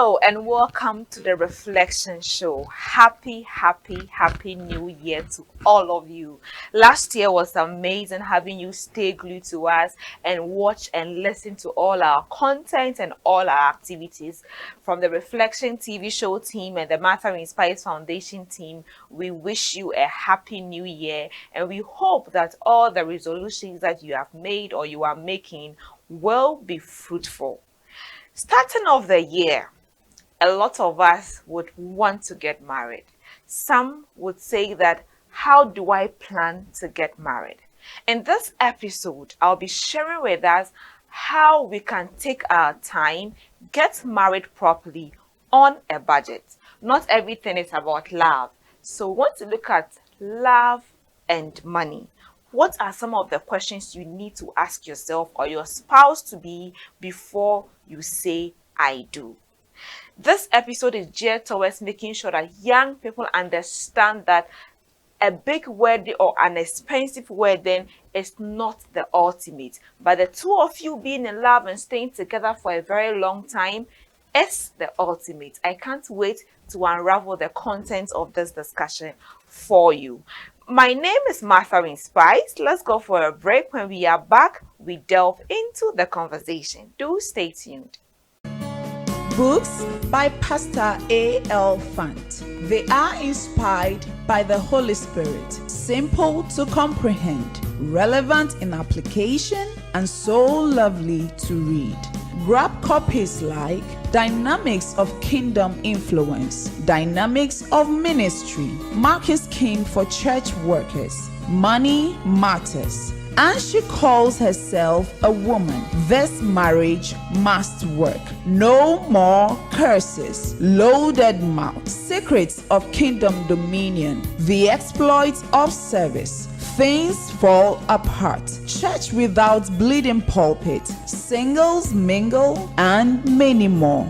Hello and welcome to the Reflection Show. Happy New Year to all of you. Last year was amazing having you stay glued to us and watch and listen to all our content and all our activities. From the Reflection TV show team and the Matter Inspires Foundation team, we wish you a happy new year and we hope that all the resolutions that you have made or you are making will be fruitful. Starting off the year, a lot of us would want to get married. Some would say that, how do I plan to get married? In this episode, I'll be sharing with us how we can take our time, get married properly on a budget. Not everything is about love. So we want to look at love and money. What are some of the questions you need to ask yourself or your spouse to be before you say I do? This episode is geared towards making sure that young people understand that a big wedding or an expensive wedding is not the ultimate, but the two of you being in love and staying together for a very long time is the ultimate. I can't wait to unravel the content of this discussion for you. My name is Martha Inspires. Let's go for a break. When we are back, we delve into the conversation. Do stay tuned. Books by Pastor A.L. Fant. They are inspired by the Holy Spirit, simple to comprehend, relevant in application, and so lovely to read. Grab copies like Dynamics of Kingdom Influence, Dynamics of Ministry, Marcus King for Church Workers, Money Matters, and she calls herself a woman. This marriage must work. No more curses. Loaded mouth. Secrets of Kingdom Dominion. The exploits of service. Things fall apart. Church without bleeding pulpit. Singles mingle and many more.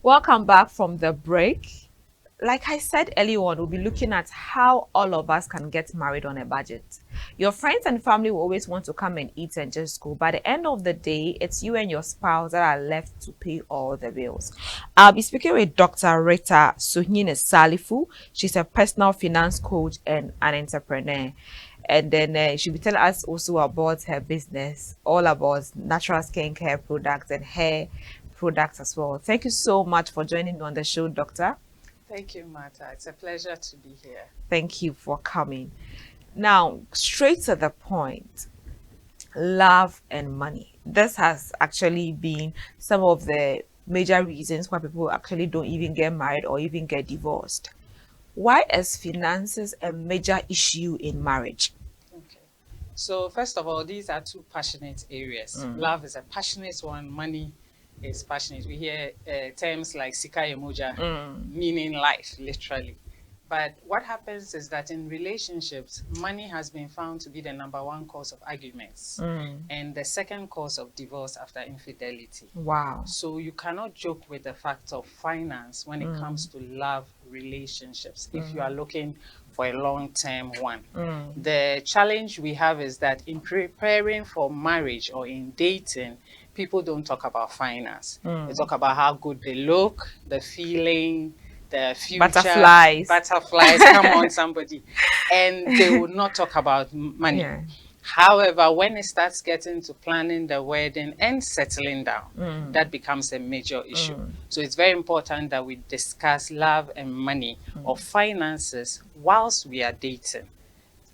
Welcome back from the break. Like I said earlier on, we'll be looking at how all of us can get married on a budget. Your friends and family will always want to come and eat and just go. By the end of the day, it's you and your spouse that are left to pay all the bills. I'll be speaking with Dr. Rita Suhine Salifu. She's a personal finance coach and an entrepreneur. And then she'll be telling us also about her business, all about natural skincare products and hair products as well. Thank you so much for joining me on the show, Doctor. Thank you, Martha. It's a pleasure to be here. Thank you for coming. Now, straight to the point, love and money. This has actually been some of the major reasons why people actually don't even get married or even get divorced. Why is finances a major issue in marriage? Okay. So first of all, these are two passionate areas. Love is a passionate one. Money is passionate. We hear terms like sika emoja, meaning life, literally. But what happens is that in relationships, money has been found to be the number one cause of arguments and the second cause of divorce after infidelity. Wow. So you cannot joke with the fact of finance when it comes to love relationships if you are looking for a long-term one. The challenge we have is that in preparing for marriage or in dating, people don't talk about finance. They talk about how good they look, the feeling, the future. Butterflies. Come on, somebody. And they will not talk about money. Yeah. However, when it starts getting to planning the wedding and settling down, that becomes a major issue. So it's very important that we discuss love and money or finances whilst we are dating.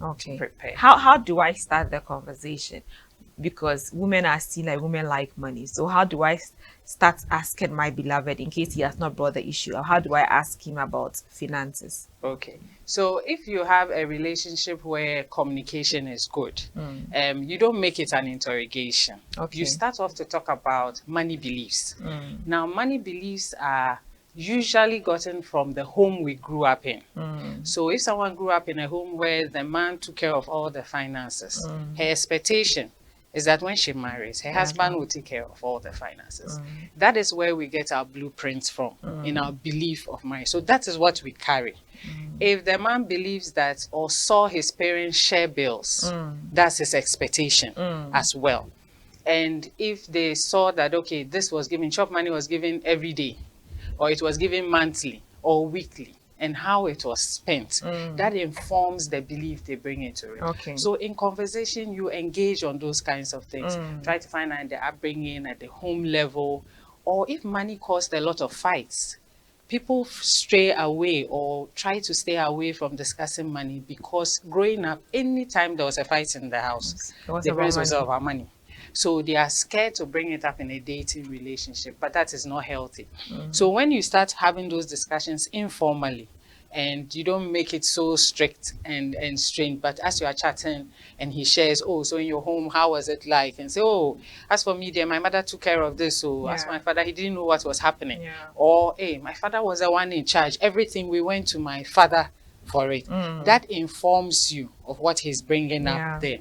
Okay. Prepare. How do I start the conversation? because women are seen like women like money. So how do I start asking my beloved in case he has not brought the issue? Or how do I ask him about finances? Okay. So if you have a relationship where communication is good, you don't make it an interrogation. Okay. You start off to talk about money beliefs. Now, money beliefs are usually gotten from the home we grew up in. So if someone grew up in a home where the man took care of all the finances, her expectation is that when she marries, her husband will take care of all the finances. That is where we get our blueprints from, in our belief of marriage. So that is what we carry. If the man believes that or saw his parents share bills, that's his expectation as well. And if they saw that, okay, this was given, chop money was given every day, or it was given monthly or weekly, and how it was spent, that informs the belief they bring into it. Okay. So in conversation, you engage on those kinds of things. Try to find out the upbringing at the home level, or if money caused a lot of fights, people stray away or try to stay away from discussing money, because growing up, anytime there was a fight in the house, the parents was about money. So they are scared to bring it up in a dating relationship, but that is not healthy. So when you start having those discussions informally, and you don't make it so strict and strained, but as you are chatting and he shares, oh, so in your home, how was it like? And say, oh, as for me, dear, my mother took care of this. So as for my father, he didn't know what was happening. Or, hey, my father was the one in charge. Everything, we went to my father for it. That informs you of what he's bringing up there.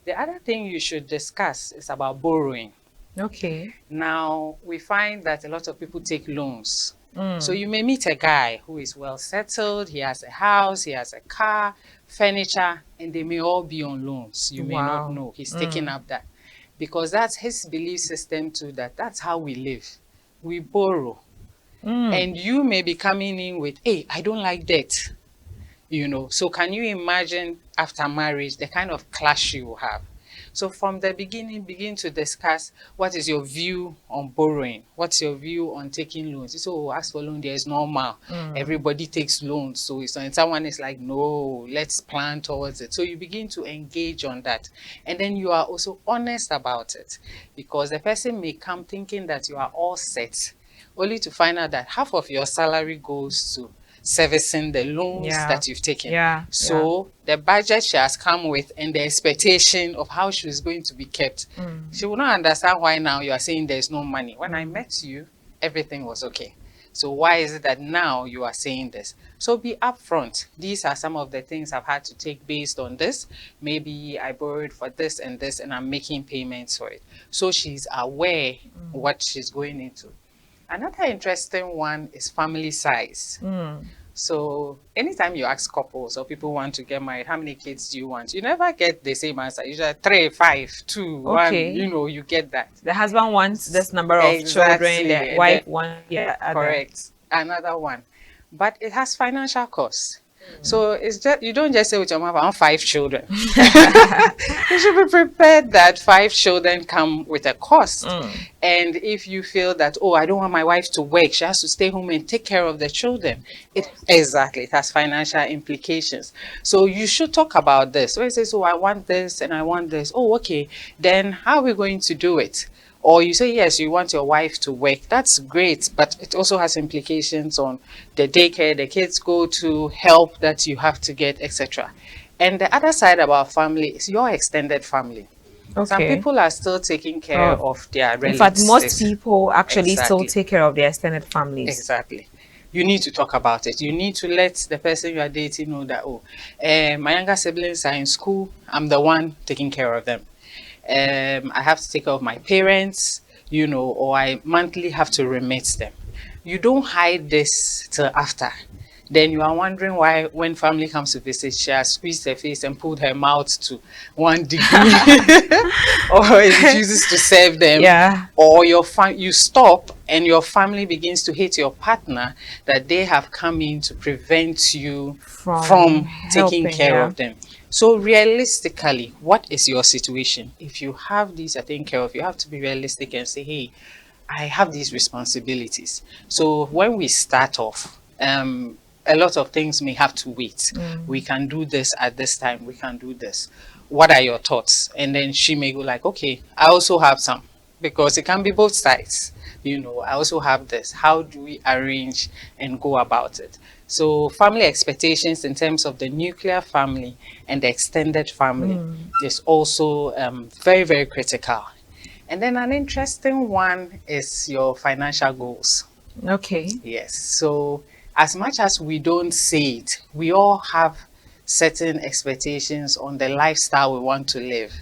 The other thing you should discuss is about borrowing. Okay. Now, we find that a lot of people take loans. So you may meet a guy who is well settled, he has a house, he has a car, furniture, and they may all be on loans. You may not know. He's taking up that. Because that's his belief system too, that's how we live. We borrow. And you may be coming in with, hey, I don't like debt. You know, so can you imagine after marriage, the kind of clash you will have? So from the beginning, begin to discuss what is your view on borrowing? What's your view on taking loans? So ask for loan, there is normal. Everybody takes loans. So and someone is like, no, let's plan towards it. So you begin to engage on that. And then you are also honest about it, because the person may come thinking that you are all set, only to find out that half of your salary goes to servicing the loans that you've taken. So the budget she has come with and the expectation of how she is going to be kept, she will not understand why now you are saying there's no money. When I met you, everything was okay. So why is it that now you are saying this? So be upfront. These are some of the things I've had to take based on this. Maybe I borrowed for this, and I'm making payments for it. So she's aware what she's going into. Another interesting one is family size. So anytime you ask couples or people want to get married, how many kids do you want? You never get the same answer. Usually 3, 5, 2, 1, you know, you get that. The husband wants this number of children, the wife wants correct. Another one. But it has financial costs. So it's just, you don't just say with your mother, I want 5 children. You should be prepared that 5 children come with a cost. And if you feel that, oh, I don't want my wife to work, she has to stay home and take care of the children. It has financial implications. So you should talk about this. So you say, so I want this and I want this. Oh, okay. Then how are we going to do it? Or you say, yes, you want your wife to work. That's great, but it also has implications on the daycare the kids go to, help that you have to get, etc. And the other side about family is your extended family. Some people are still taking care of their relatives. In fact, most people actually still take care of their extended families. Exactly. You need to talk about it. You need to let the person you are dating know that, oh, my younger siblings are in school. I'm the one taking care of them. I have to take care of my parents, you know, or I monthly have to remit them. You don't hide this till after. Then you are wondering why when family comes to visit, she has squeezed her face and pulled her mouth to 1 degree or refuses to serve them. Or you stop and your family begins to hate your partner that they have come in to prevent you from taking care of them. So realistically, what is your situation? If you have these are taken care of, you have to be realistic and say, hey, I have these responsibilities. So when we start off, a lot of things may have to wait. We can do this at this time. We can do this. what are your thoughts? And then she may go like, okay, I also have some, because it can be both sides. I also have this. How do we arrange and go about it? So family expectations in terms of the nuclear family and the extended family is also very, very critical. And then an interesting one is your financial goals. Okay. Yes. So as much as we don't say it, we all have certain expectations on the lifestyle we want to live.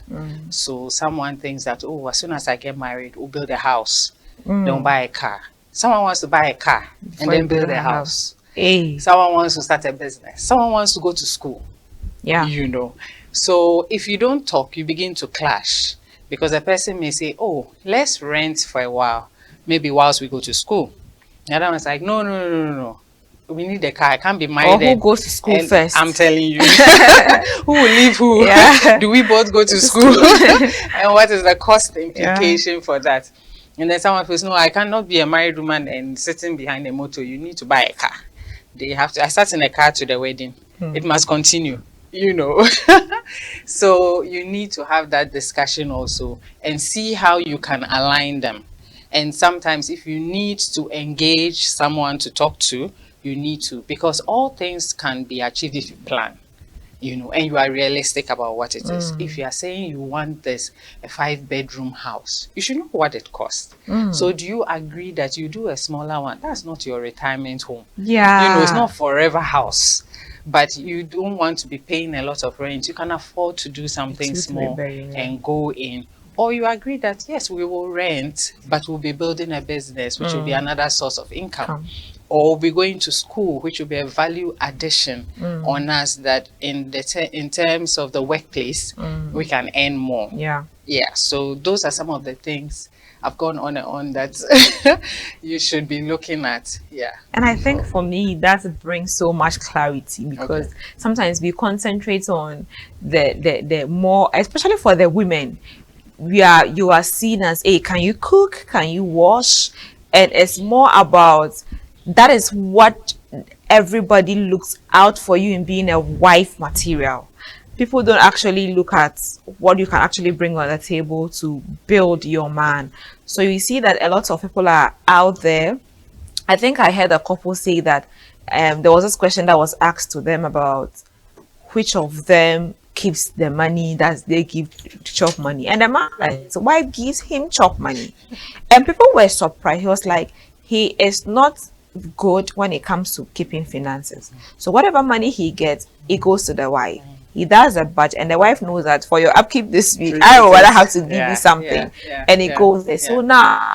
So someone thinks that, oh, as soon as I get married, we'll build a house, then buy a car. Someone wants to buy a car and then build a house. Hey. Someone wants to start a business. Someone wants to go to school. Yeah. So if you don't talk, you begin to clash, because a person may say, oh, let's rent for a while, maybe whilst we go to school. The other one's like, no. We need a car. I can't be married. Or who goes to school first? I'm telling you. Who will leave who? Yeah. Do we both go to school? And what is the cost implication for that? And then someone says, no, I cannot be a married woman and sitting behind a motor. You need to buy a car. They have to. I sat in a car to the wedding. It must continue. So you need to have that discussion also and see how you can align them. And sometimes if you need to engage someone to talk to, you need to, because all things can be achieved if you plan, and you are realistic about what it is. If you are saying you want a 5-bedroom house, you should know what it costs. So do you agree that you do a smaller one? That's not your retirement home. Yeah. It's not forever house, but you don't want to be paying a lot of rent. You can afford to do something small and go in. Or you agree that, yes, we will rent, but we'll be building a business, which will be another source of income. Or we'll be going to school, which will be a value addition on us, that in terms of the workplace, we can earn more. Yeah. So those are some of the things I've gone on and on that you should be looking at. Yeah. And I think for me, that brings so much clarity, because sometimes we concentrate on the more, especially for the women, you are seen as, hey, can you cook? Can you wash? And it's more about, that is what everybody looks out for you in being a wife material. People don't actually look at what you can actually bring on the table to build your man. So you see that a lot of people are out there. I think I heard a couple say that there was this question that was asked to them about which of them keeps the money that they give to chop money. And the man, like, so why gives him chop money? And people were surprised. He was like, he is not good when it comes to keeping finances. So whatever money he gets, it goes to the wife. He does a budget, and the wife knows that for your upkeep this week, I would rather have to give you something, and it goes there. So now,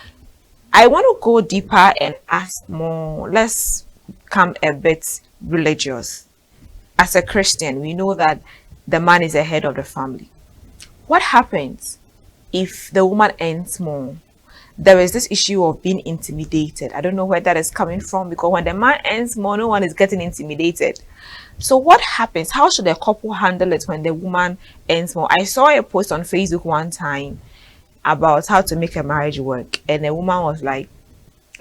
I want to go deeper and ask more. Let's come a bit religious. As a Christian, we know that the man is the head of the family. What happens if the woman earns more? There is this issue of being intimidated. I don't know where that is coming from, because when the man earns more, no one is getting intimidated. So what happens? How should a couple handle it when the woman earns more? I saw a post on Facebook one time about how to make a marriage work, and the woman was like,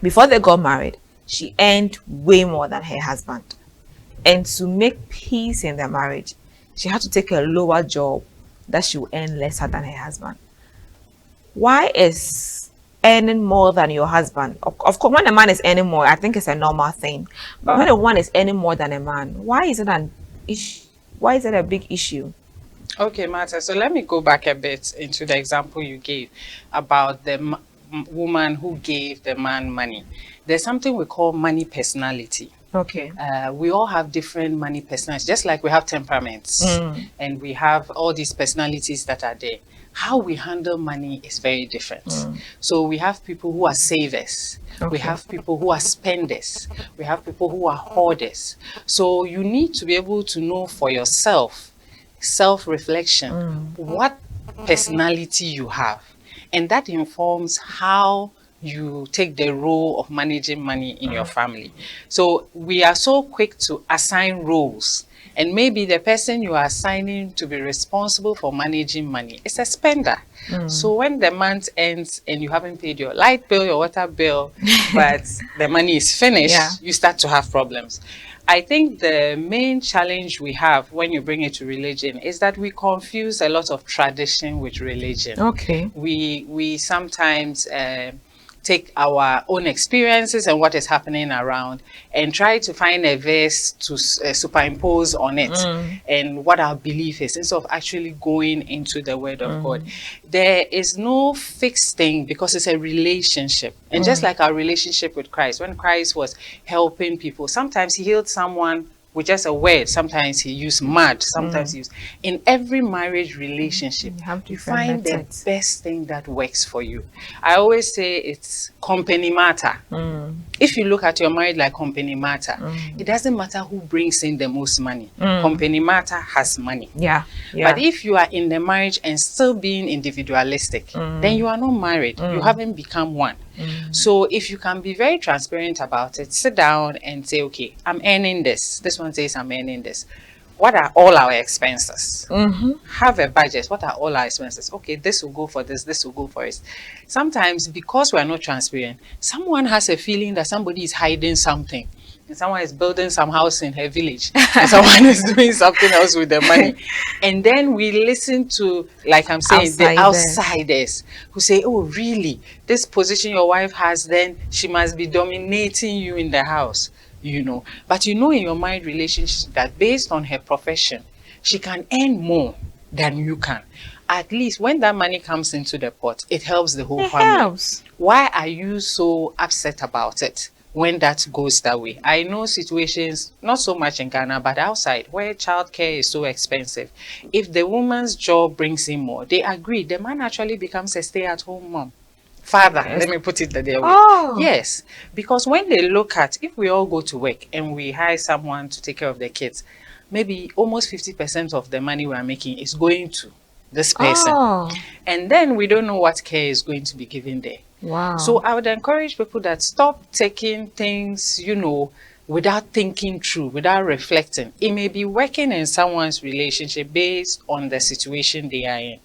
before they got married, she earned way more than her husband, and to make peace in their marriage, she had to take a lower job that she would earn lesser than her husband. Why is earning more than your husband? Of course, when a man is earning more, I think it's a normal thing. But when a woman is earning more than a man, why is it an issue? Why is it a big issue? Okay, Martha. So let me go back a bit into the example you gave about the woman who gave the man money. There's something we call money personality. Okay. We all have different money personalities, just like we have temperaments and we have all these personalities that are there. How we handle money is very different. So we have people who are savers. We have people who are spenders. We have people who are hoarders. So you need to be able to know for yourself, self-reflection, what personality you have. And that informs how you take the role of managing money in your family. So we are so quick to assign roles, and maybe the person you are assigning to be responsible for managing money is a spender. So when the month ends and you haven't paid your light bill, your water bill, but the money is finished, you start to have problems. I think the main challenge we have when you bring it to religion is that we confuse a lot of tradition with religion. Okay. We sometimes take our own experiences and what is happening around and try to find a verse to superimpose on it and what our belief is, instead of actually going into the word of God. There is no fixed thing because it's a relationship. And just like our relationship with Christ, when Christ was helping people, sometimes he healed someone with just a word. Sometimes he used mud. Sometimes he used... In every marriage relationship, You have you different find methods. the best thing that works for you. I always say it's company matter. If you look at your marriage like company matter, it doesn't matter who brings in the most money. Company matter has money. Yeah. But if you are in the marriage and still being individualistic, then you are not married. You haven't become one. So if you can be very transparent about it, sit down and say, okay, I'm earning this. This one says I'm earning this. What are all our expenses? Have a budget. What are all our expenses? Okay, this will go for this. This will go for it. Sometimes because we are not transparent, someone has a feeling that somebody is hiding something. And someone is building some house in her village, and someone is doing something else with the money. And then we listen to, like I'm saying, the outsiders who say, oh, really? This position your wife has, then she must be dominating you in the house, you know. But you know, in your married relationship, that based on her profession, she can earn more than you can. At least when that money comes into the pot, it helps the whole family. Why are you so upset about it when that goes that way? I know situations, not so much in Ghana, but outside, where childcare is so expensive. If the woman's job brings in more, they agree. The man actually becomes a stay-at-home mom. Father, let me put it that way. Yes, because when they look at, if we all go to work and we hire someone to take care of the kids, maybe almost 50% of the money we are making is going to this person. And then we don't know what care is going to be given there. Wow. So I would encourage people that stop taking things, you know, without thinking through, without reflecting. It may be working in someone's relationship based on the situation they are in.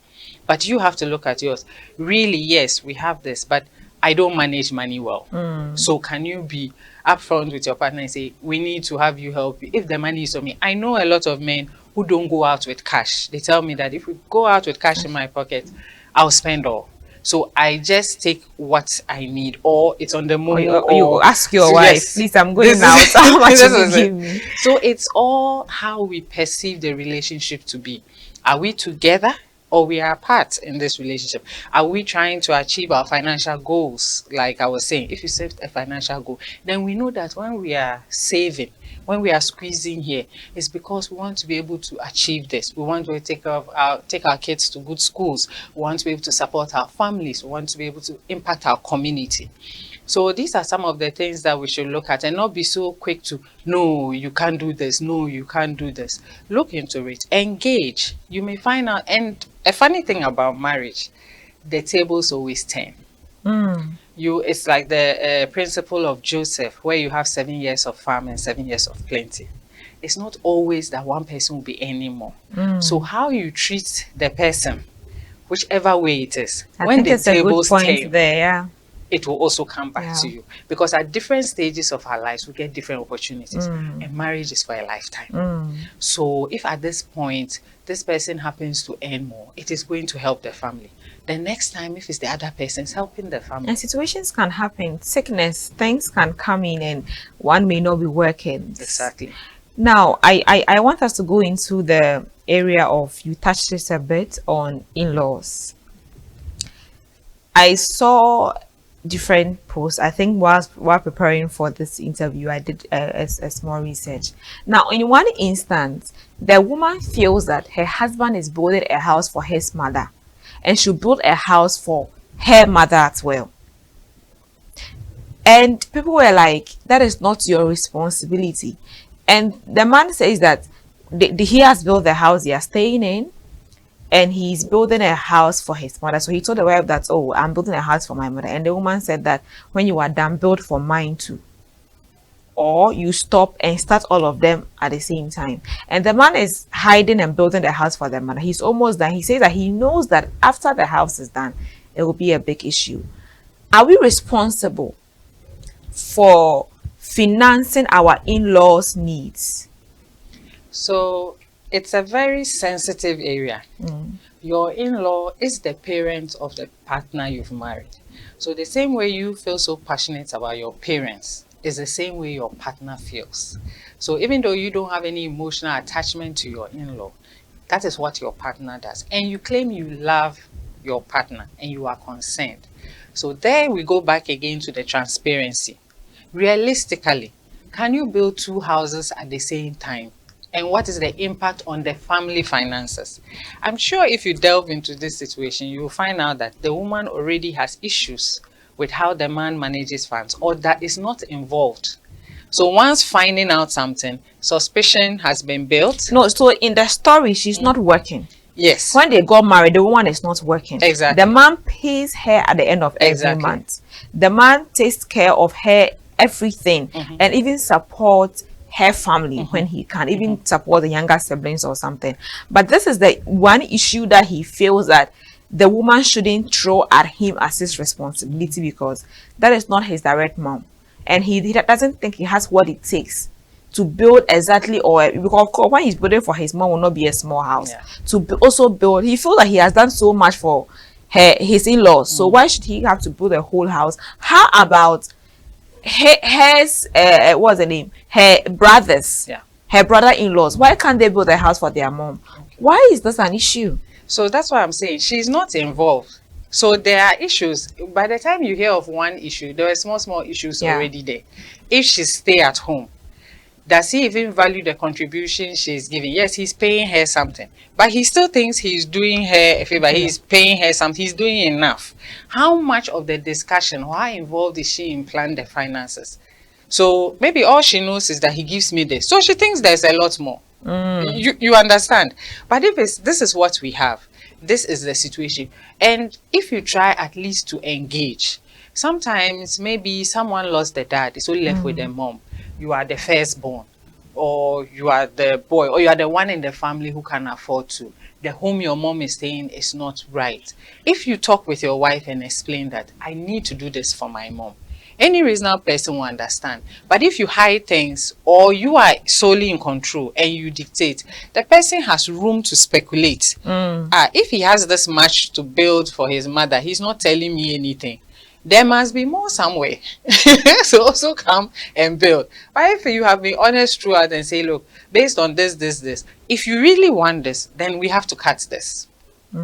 But you have to look at yours. Really, yes, we have this, but I don't manage money well. So can you be upfront with your partner and say, we need to have you help you if the money is on me? I know a lot of men who don't go out with cash. They tell me that if we go out with cash in my pocket, I'll spend all. So I just take what I need, or it's on the move. You ask your wife, please, I'm going out. How much will you give me? So it's all how we perceive the relationship to be. Are we together or we are apart in this relationship? Are we trying to achieve our financial goals? Like I was saying, if you set a financial goal, then we know that when we are saving, when we are squeezing here, it's because we want to be able to achieve this. We want to take our kids to good schools. We want to be able to support our families. We want to be able to impact our community. So these are some of the things that we should look at and not be so quick to, no, you can't do this. No, you can't do this. Look into it. Engage. You may find out. And a funny thing about marriage, the tables always turn. It's like the principle of Joseph, where you have 7 years of famine and 7 years of plenty. It's not always that one person will be any more. So how you treat the person, whichever way it is, when the tables turn, it will also come back to you. Because at different stages of our lives, we get different opportunities. And marriage is for a lifetime. So if at this point, this person happens to earn more, it is going to help the family. The next time, if it's the other person, it's helping the family. And situations can happen. Sickness, things can come in and one may not be working. Exactly. Now, I want us to go into the area of, you touched this a bit on in-laws. I saw different posts. I think while preparing for this interview, I did a small research. Now, in one instance, the woman feels that her husband is building a house for his mother and should build a house for her mother as well. And people were like, that is not your responsibility. And the man says that he has built the house they are staying in, and he's building a house for his mother. So he told the wife that, oh, I'm building a house for my mother. And the woman said that, when you are done, build for mine too. Or you stop and start all of them at the same time. And the man is hiding and building the house for the mother. He's almost done. He says that he knows that after the house is done, it will be a big issue. Are we responsible for financing our in-laws' needs? So it's a very sensitive area. Your in-law is the parent of the partner you've married. So the same way you feel so passionate about your parents is the same way your partner feels. So even though you don't have any emotional attachment to your in-law, that is what your partner does. And you claim you love your partner and you are concerned. So there we go back again to the transparency. Realistically, can you build 2 houses at the same time? And what is the impact on the family finances? I'm sure if you delve into this situation, you will find out that the woman already has issues with how the man manages funds, or that is not involved. So once finding out something, suspicion has been built. No, so in the story, she's not working. Yes. When they got married, the woman is not working. Exactly. The man pays her at the end of every month. The man takes care of her everything, and even supports her family when he can, even support the younger siblings or something. But this is the one issue that he feels that the woman shouldn't throw at him as his responsibility, because that is not his direct mom, and he doesn't think he has what it takes to build exactly, or because of course when he's building for his mom will not be a small house. To also build, he feels like he has done so much for his in-laws, so why should he have to build a whole house? How about what's the name, her brothers, her brother-in-laws? Why can't they build a house for their mom? Why is this an issue? So that's why I'm saying she's not involved. So there are issues. By the time you hear of one issue, there are small issues already there. If she stay at home, does he even value the contribution she's giving? Yes, he's paying her something, but he still thinks he's doing her a favor. He's paying her something. He's doing enough. How much of the discussion, or how involved is she in planning the finances? So maybe all she knows is that he gives me this. So she thinks there's a lot more. You understand? But if this is what we have, this is the situation. And if you try at least to engage, sometimes maybe someone lost the dad, it's only left with the mom. You are the firstborn, or you are the boy, or you are the one in the family who can afford to. The home your mom is staying is not right. If you talk with your wife and explain that, I need to do this for my mom, any reasonable person will understand. But if you hide things, or you are solely in control and you dictate, the person has room to speculate. If he has this much to build for his mother, he's not telling me anything. There must be more somewhere. So also come and build. But if you have been honest throughout and say, look, based on this, if you really want this, then we have to cut this.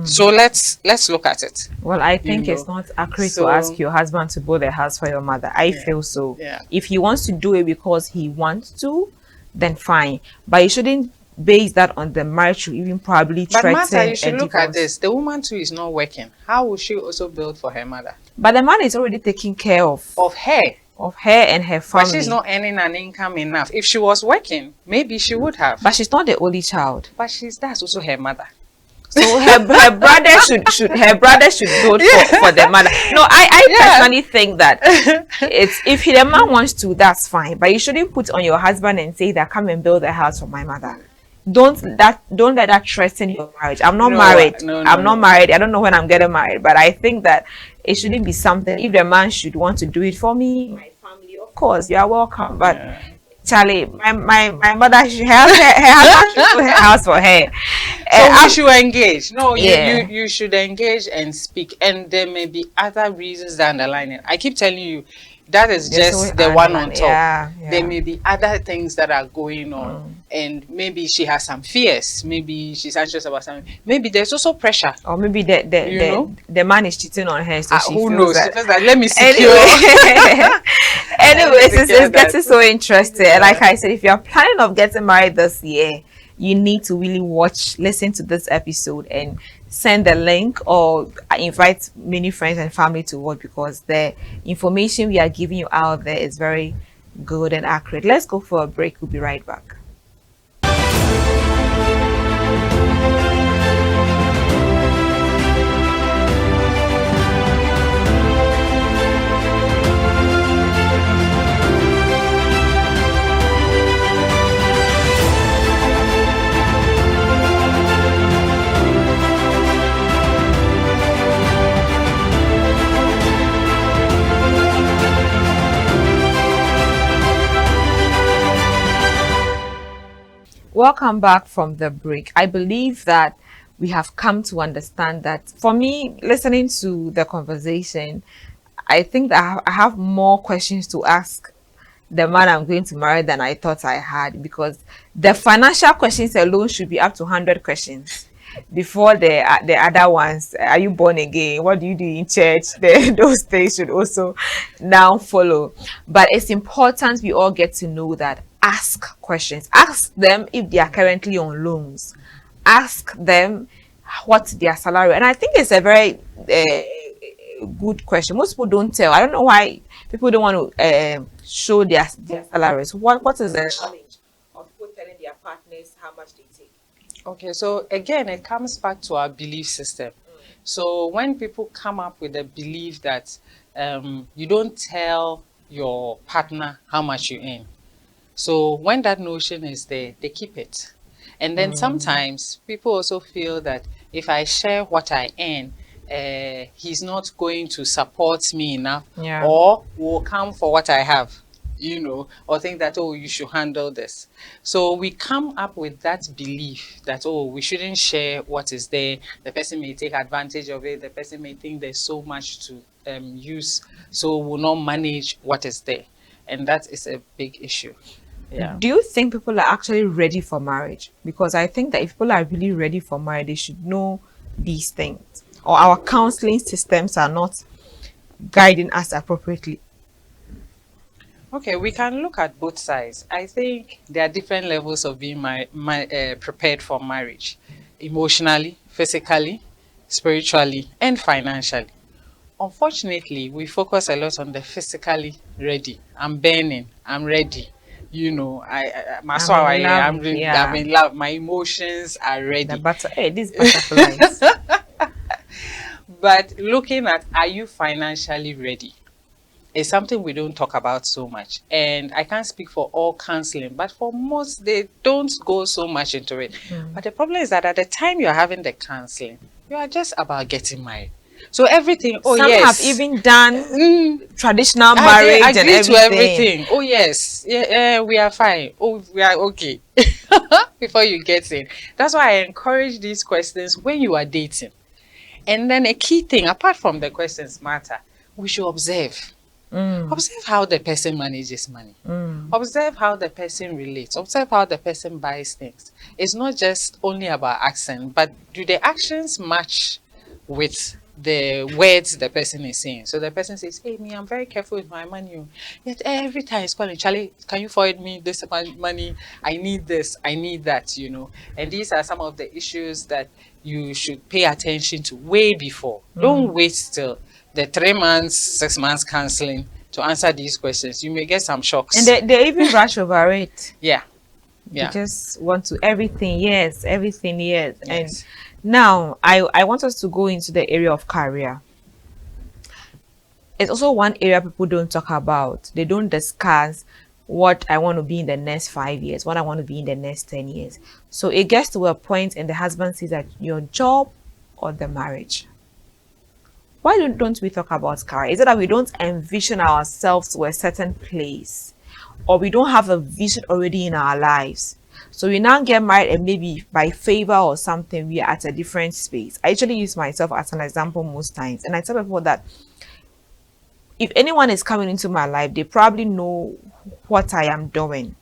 So let's look at it. Well, I think it's not accurate to ask your husband to build a house for your mother. I feel so. If he wants to do it because he wants to, then fine. But you shouldn't base that on the marriage to even probably threaten. But Martha, you should look at this. The woman too is not working. How will she also build for her mother? But the man is already taking care of her and her family. But she's not earning an income enough. If she was working, maybe she would have. But she's not the only child. But that's also her mother. So her brother should build for the mother. No, I personally think that if the man wants to, that's fine. But you shouldn't put on your husband and say that come and build a house for my mother. Don't let that threaten your marriage. I'm not married. I'm not married. I don't know when I'm getting married, but I think that it shouldn't be something. If the man should want to do it for me, my family, of course, you are welcome. But Charlie, my mother, she has her husband should build her house for her. So we should engage. No, you should engage and speak. And there may be other reasons that underline it. I keep telling you, that is just the one on top. There may be other things that are going on, and maybe she has some fears. Maybe she's anxious about something. Maybe there's also pressure, or maybe the man is cheating on her. So she who feels knows? That. She feels that, let me secure. Anyways, it's getting so interesting. And like I said, if you're planning of getting married this year, you need to really listen to this episode and send the link or invite many friends and family to watch, because the information we are giving you out there is very good and accurate. Let's go for a break. We'll be right back. welcome back from the break. I believe that we have come to understand that, for me, listening to the conversation, I think that I have more questions to ask the man I'm going to marry than I thought I had, because the financial questions alone should be up to 100 questions before the other ones. Are you born again? What do you do in church? Those things should also now follow. But it's important we all get to know that. Ask questions. Ask them if they are currently on loans. Ask them what their salary. And I think it's a very good question. Most people don't tell. I don't know why people don't want to show their salaries. What is the challenge of people telling their partners how much they take? Okay, so again, it comes back to our belief system. So when people come up with the belief that you don't tell your partner how much you earn, so when that notion is there, they keep it. And then sometimes people also feel that if I share what I earn, he's not going to support me enough, Yeah. or will come for what I have, or think that, oh, you should handle this. So we come up with that belief that, oh, we shouldn't share what is there. The person may take advantage of it. The person may think there's so much to use, so will not manage what is there. And that is a big issue. Yeah. Do you think people are actually ready for marriage? Because I think that if people are really ready for marriage, they should know these things. Or our counseling systems are not guiding us appropriately. Okay, we can look at both sides. I think there are different levels of being prepared for marriage: emotionally, physically, spiritually, and financially. Unfortunately, we focus a lot on the physically ready. I'm burning. I'm ready. I'm in love. My emotions are ready. These butterflies. But looking at, are you financially ready? It's something we don't talk about so much. And I can't speak for all counseling, but for most, they don't go so much into it. But the problem is that at the time you're having the counseling, you are just about getting married. So everything, Some yes. have even done traditional marriage I and agree everything. to everything. Oh, yes. Yeah, we are fine. Oh, we are okay. Before you get in. That's why I encourage these questions when you are dating. And then a key thing, apart from the questions matter, we should observe. Observe how the person manages money. Observe how the person relates. Observe how the person buys things. It's not just only about accent, but do the actions match with the words the person is saying? So the person says, hey, me, I'm very careful with my money. Yet every time he's calling, Charlie, can you forward me this money? I need this, I need that, And these are some of the issues that you should pay attention to way before. Don't wait till the 3 months, 6 months counseling to answer these questions. You may get some shocks. And they even rush over it. Yeah. They just want to everything, yes. Yes. And now I want us to go into the area of career. It's also one area people don't talk about. They don't discuss what I want to be in the next 5 years, what I want to be in the next 10 years. So it gets to a point and the husband says that your job or the marriage. Why don't we talk about career? Is it that we don't envision ourselves to a certain place, or we don't have a vision already in our lives? So we now get married and maybe by favor or something, we are at a different space. I actually use myself as an example most times. And I tell people that if anyone is coming into my life, they probably know what I am doing.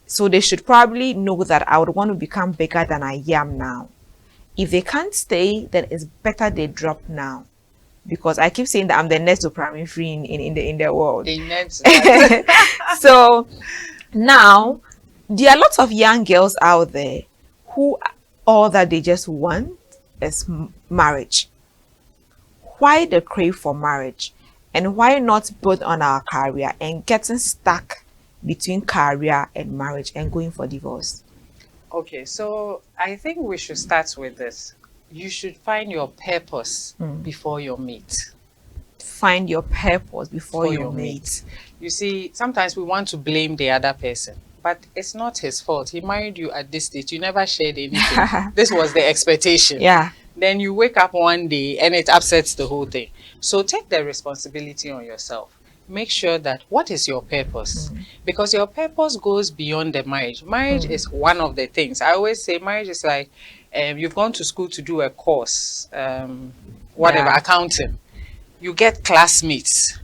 So they should probably know that I would want to become bigger than I am now. If they can't stay, then it's better they drop now. Because I keep saying that I'm the next Oprah free in the world. So now there are lots of young girls out there who all that they just want is marriage. Why the crave for marriage? And why not build on our career and getting stuck between career and marriage and going for divorce? Okay, so I think we should start with this. You should find your purpose before your mate. Find your purpose before your mate. You see, sometimes we want to blame the other person, but it's not his fault. He married you at this stage. You never shared anything. This was the expectation. Yeah. Then you wake up one day and it upsets the whole thing. So take the responsibility on yourself. make sure that what is your purpose? Because your purpose goes beyond the marriage. Marriage is one of the things. I always say marriage is like you've gone to school to do a course, whatever, Yeah. accounting. You get classmates,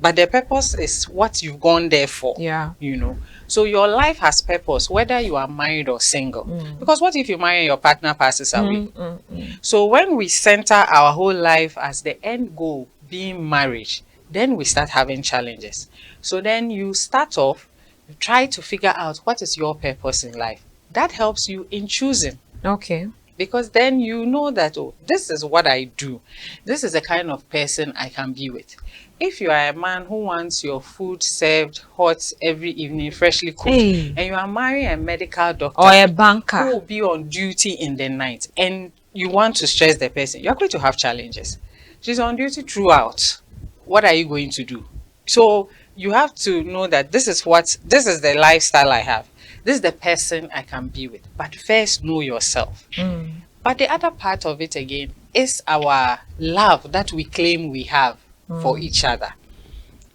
but the purpose is what you've gone there for. Yeah. You know, so your life has purpose whether you are married or single. Because what if you marry and your partner passes away? So when we center our whole life as the end goal being marriage, then we start having challenges. So then you start off, you try to figure out what is your purpose in life. That helps you in choosing, Okay. because then you know that, oh, this is what I do. This is the kind of person I can be with. If you are a man who wants your food served hot every evening, freshly cooked, Hey. and you are marrying a medical doctor Or a who banker. will be on duty in the night, and you want to stress the person, you're going to have challenges. She's on duty throughout. What are you going to do? So you have to know that this is the lifestyle I have. This is the person I can be with. But first, know yourself. But the other part of it again is our love that we claim we have for each other.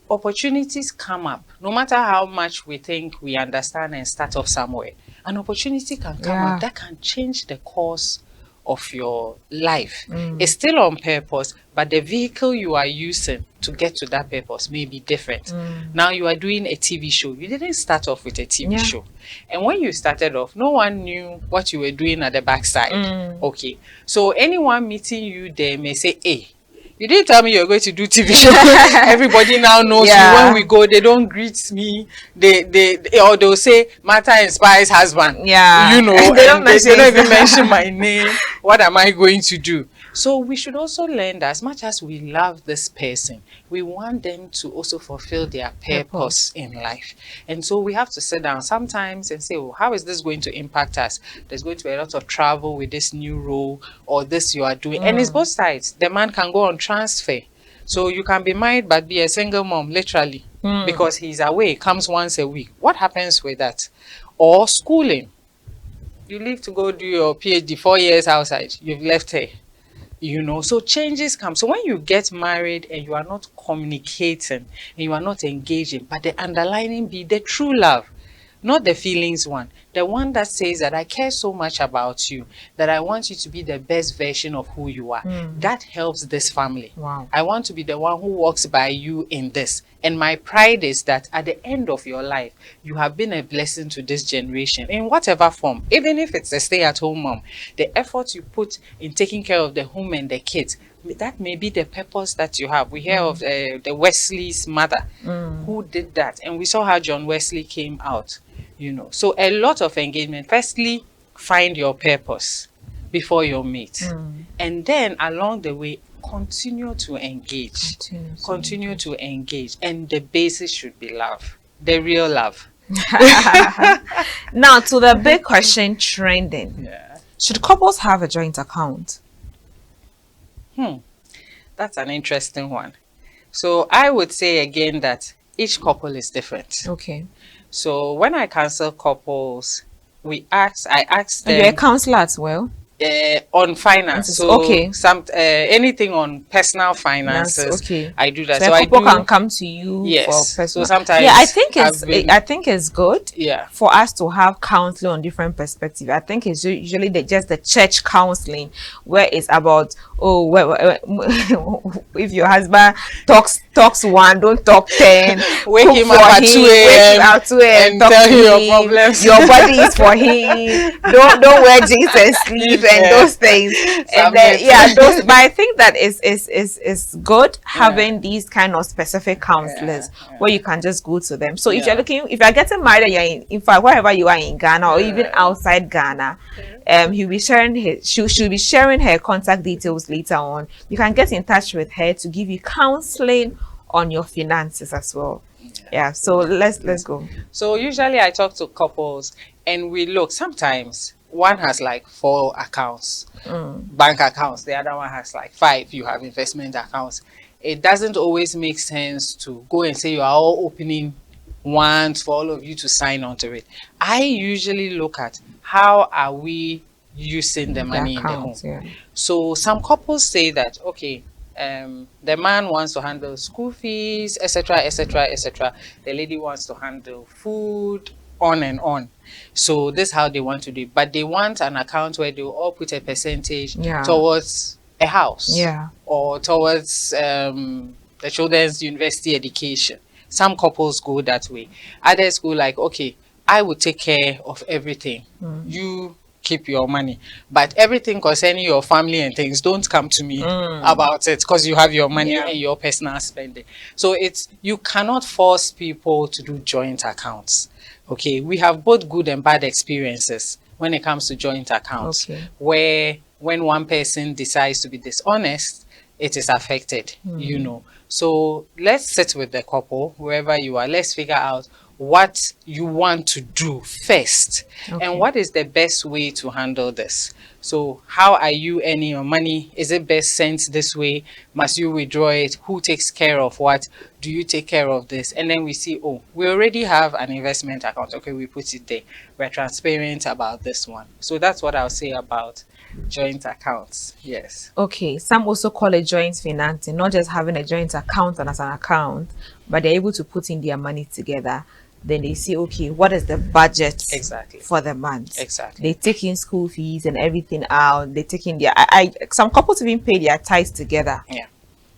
Opportunities come up, no matter how much we think we understand and start off somewhere. An opportunity can come Yeah. up that can change the course of your life. It's still on purpose, but the vehicle you are using to get to that purpose may be different. Now you are doing a TV show. You didn't start off with a TV Yeah. show. And when you started off, no one knew what you were doing at the backside. Okay. So anyone meeting you there may say, hey, you didn't tell me you're going to do TV show. Everybody now knows Yeah. you. When we go, they don't greet me. Or they'll say, Martha inspires husband. Yeah. You know, They don't and they don't mention even mention my name. What am I going to do? So we should also learn that as much as we love this person, we want them to also fulfill their purpose in life. And so we have to sit down sometimes and say, well, how is this going to impact us? There's going to be a lot of travel with this new role or this you are doing. And it's both sides. The man can go on transfer. So you can be married but be a single mom, literally, because he's away, comes once a week. What happens with that? Or schooling. You leave to go do your PhD 4 years outside. You've left her. You know, so changes come. So when you get married and you are not communicating and you are not engaging, but the underlining be the true love, not the feelings one, the one that says that I care so much about you, that I want you to be the best version of who you are. That helps this family. Wow. I want to be the one who walks by you in this. And my pride is that at the end of your life, you have been a blessing to this generation in whatever form. Even if it's a stay-at-home mom, the effort you put in taking care of the home and the kids, that may be the purpose that you have. We hear of the Wesley's mother who did that. And we saw how John Wesley came out, you know. So a lot of engagement. Firstly, find your purpose before your mate. And then along the way, continue to engage. Continue to engage. And the basis should be love. The real love. Now to the big question trending. Yeah. Should couples have a joint account? That's an interesting one. So I would say again that each couple is different. Okay. So when I counsel couples, I ask And you're a them counselor as well? on finance. So Okay. anything on personal finances, okay. I do that. So, So a I couple do. can come to you Yes. for So personal. sometimes yeah, I think I've been- I think it's good. Yeah. For us to have counseling on different perspectives. I think it's usually just the church counseling where it's about if your husband talks one, don't talk 10. Wake Cook him for up at him, 2 wake him a.m. up at 2 a.m. and talk tell to him your him. problems. Your body is for him. Don't wear jeans and sleep and Yeah. those things. And then Submit. those. But I think that is good having these kind of specific counselors where you can just go to them. So if you're getting married and you're in fact wherever you are in Ghana or even outside Ghana, she'll be sharing her contact details later on. You can get in touch with her to give you counseling on your finances as well. Yeah, so let's go. So usually I talk to couples and we look, sometimes one has like 4 accounts, bank accounts. The other one has like 5. You have investment accounts. It doesn't always make sense to go and say you are all opening ones for all of you to sign onto it. I usually look at how are we using the money in the home. Yeah. So some couples say that, okay, The man wants to handle school fees, etc., etc., etc. The lady wants to handle food, on and on. So this is how they want to do it. But they want an account where they will all put a percentage Yeah. towards a house, Yeah. or towards the children's university education. Some couples go that way. Others go like, okay, I will take care of everything. You keep your money, but everything concerning your family and things, don't come to me about it, because you have your money Yeah. and your personal spending. So you cannot force people to do joint accounts. Okay, we have both good and bad experiences when it comes to joint accounts, Okay. where when one person decides to be dishonest, it is affected, you know. So let's sit with the couple, wherever you are, let's figure out what you want to do first, Okay. and what is the best way to handle this. So how are you earning your money? Is it best sent this way? Must you withdraw it? Who takes care of what? Do you take care of this? And then we see, oh, we already have an investment account. Okay, we put it there. We're transparent about this one. So that's what I'll say about joint accounts. Yes. Okay, some also call it joint financing, not just having a joint account and as an account, but they're able to put in their money together. Then they say, okay, what is the budget Exactly. for the month? Exactly. They take in school fees and everything out. They take in their some couples even pay their tithes together. Yeah.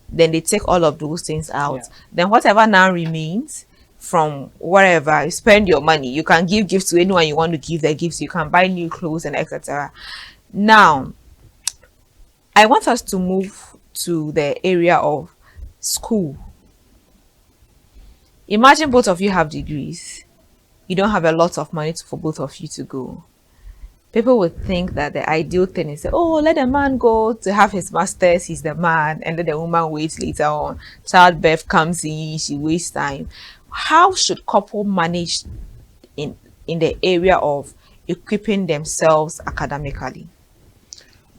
Then they take all of those things out. Yeah. Then whatever now remains from wherever you spend your money, you can give gifts to anyone you want to give the gifts. You can buy new clothes and etc. Now, I want us to move to the area of school. Imagine both of you have degrees. You don't have a lot of money for both of you to go. People would think that the ideal thing is, oh, let the man go to have his master's, he's the man, and then the woman waits later on. Childbirth comes in, she wastes time. How should couple manage in the area of equipping themselves academically?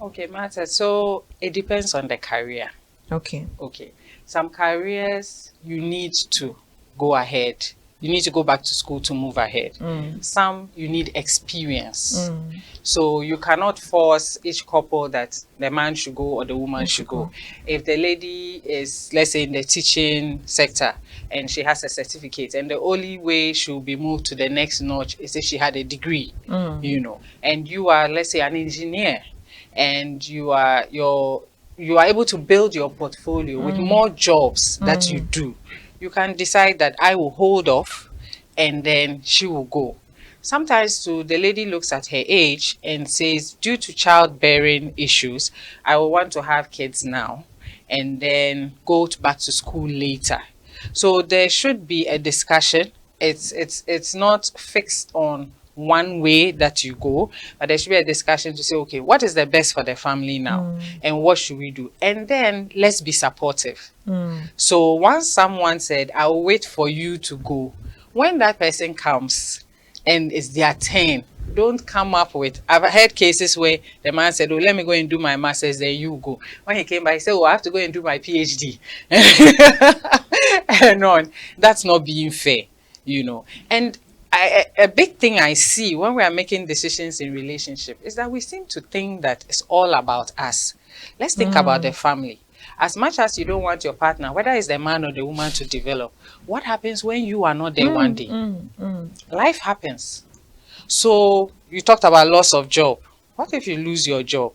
Okay, Martha. So it depends on the career. Okay. Okay. Some careers you need to go ahead. You need to go back to school to move ahead. Some you need experience. So you cannot force each couple that the man should go or the woman should go. If the lady is, let's say, in the teaching sector and she has a certificate, and the only way she'll be moved to the next notch is if she had a degree, you know, and you are, let's say, an engineer, and you are able to build your portfolio with more jobs that you do, you can decide that I will hold off and then she will go. Sometimes too, the lady looks at her age and says, due to childbearing issues, I will want to have kids now and then go back to school later. So there should be a discussion. It's not fixed on one way that you go, but there should be a discussion to say, okay, what is the best for the family now, and what should we do? And then let's be supportive. So once someone said, I will wait for you to go, when that person comes and it's their turn, don't come up with, I've heard cases where the man said, oh, let me go and do my master's, then you go. When he came back, he said, oh, I have to go and do my PhD. And on. That's not being fair, you know. And a big thing I see when we are making decisions in relationship is that we seem to think that it's all about us. Let's think about the family. As much as you don't want your partner, whether it's the man or the woman, to develop, what happens when you are not there one day? Life happens. So you talked about loss of job. What if you lose your job?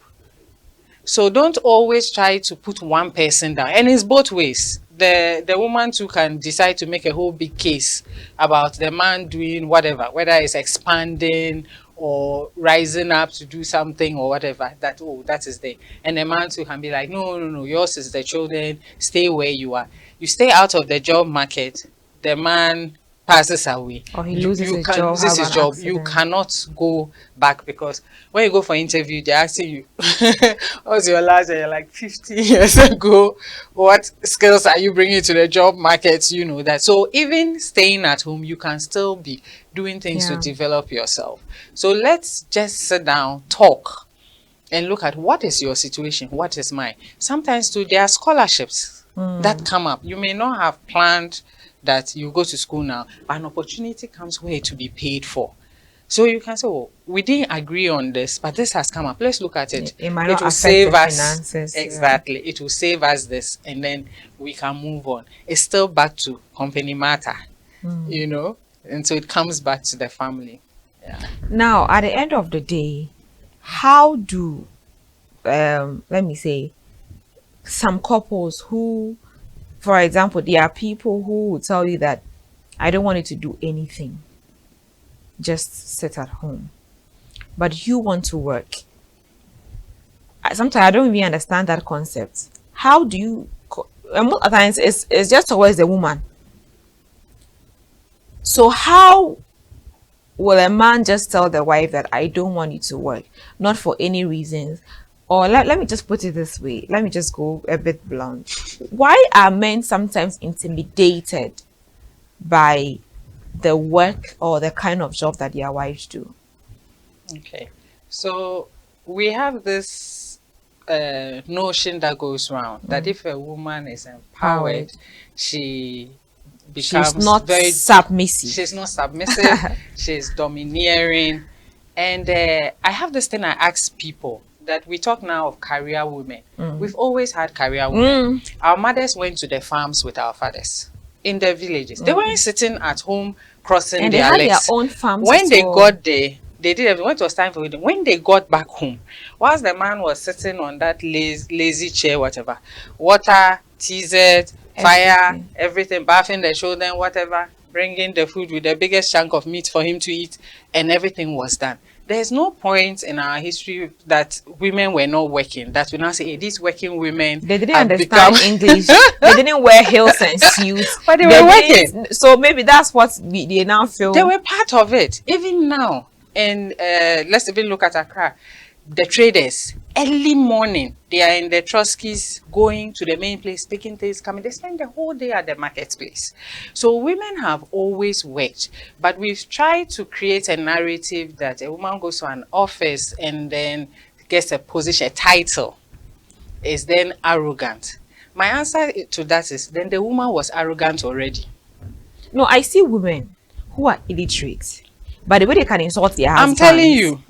So don't always try to put one person down. And it's both ways. The woman too can decide to make a whole big case about the man doing whatever, whether it's expanding or rising up to do something or whatever, that, oh, that is there. And the man too can be like, no, yours is the children, stay where you are. You stay out of the job market, the man passes away, or he loses his job, loses his have an job. accident. You cannot go back, because when you go for interview, they're asking you, what's your last, and you're like 15 years ago, what skills are you bringing to the job market? You know that. So even staying at home, you can still be doing things to develop yourself. So let's just sit down, talk, and look at what is your situation, what is mine. Sometimes too, there are scholarships that come up. You may not have planned that you go to school now, but an opportunity comes where to be paid for. So you can say, oh, we didn't agree on this, but this has come up. Let's look at it. It might It not will affect save the us. finances. Yeah. Exactly. It will save us this, and then we can move on. It's still back to company matter, you know, and so it comes back to the family. Yeah. Now, at the end of the day, how do, let me say, some couples who, for example, there are people who will tell you that I don't want you to do anything, just sit at home, but you want to work. Sometimes I don't even understand that concept. How do you, and most of the times it's just towards the woman. So how will a man just tell the wife that I don't want you to work, not for any reasons? Or let me just put it this way. Let me just go a bit blunt. Why are men sometimes intimidated by the work or the kind of job that their wives do? Okay. So we have this notion that goes around that if a woman is empowered, she becomes She's not very submissive. she's not submissive, she's domineering. And I have this thing I ask people that we talk now of career women. We've always had career women. Our mothers went to the farms with our fathers in the villages. They weren't sitting at home crossing And they their had legs. their own farms. When as they well. got there, they did everything. When it was time for wedding, when they got back home, whilst the man was sitting on that lazy chair, whatever, water, TZ, fire, everything, bathing the children, whatever, bringing the food with the biggest chunk of meat for him to eat, and everything was done. There's no point in our history that women were not working, that we now say, hey, these working women They didn't have understand English. They didn't wear heels and suits. But they were didn't- working. So maybe that's what they now feel. They were part of it. Even now, and let's even look at Accra. The traders, early morning, they are in the Trotskys going to the main place, picking things, coming. They spend the whole day at the marketplace. So women have always worked, but we've tried to create a narrative that a woman goes to an office and then gets a position, a title, is then arrogant. My answer to that is then the woman was arrogant already. No, I see women who are illiterate, but the way they can insult their I'm husbands. telling you,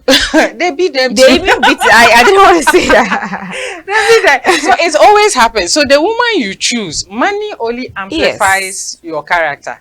they beat them They too. even beat. I didn't want to say that. So it's always happens. So the woman you choose, money only amplifies your character.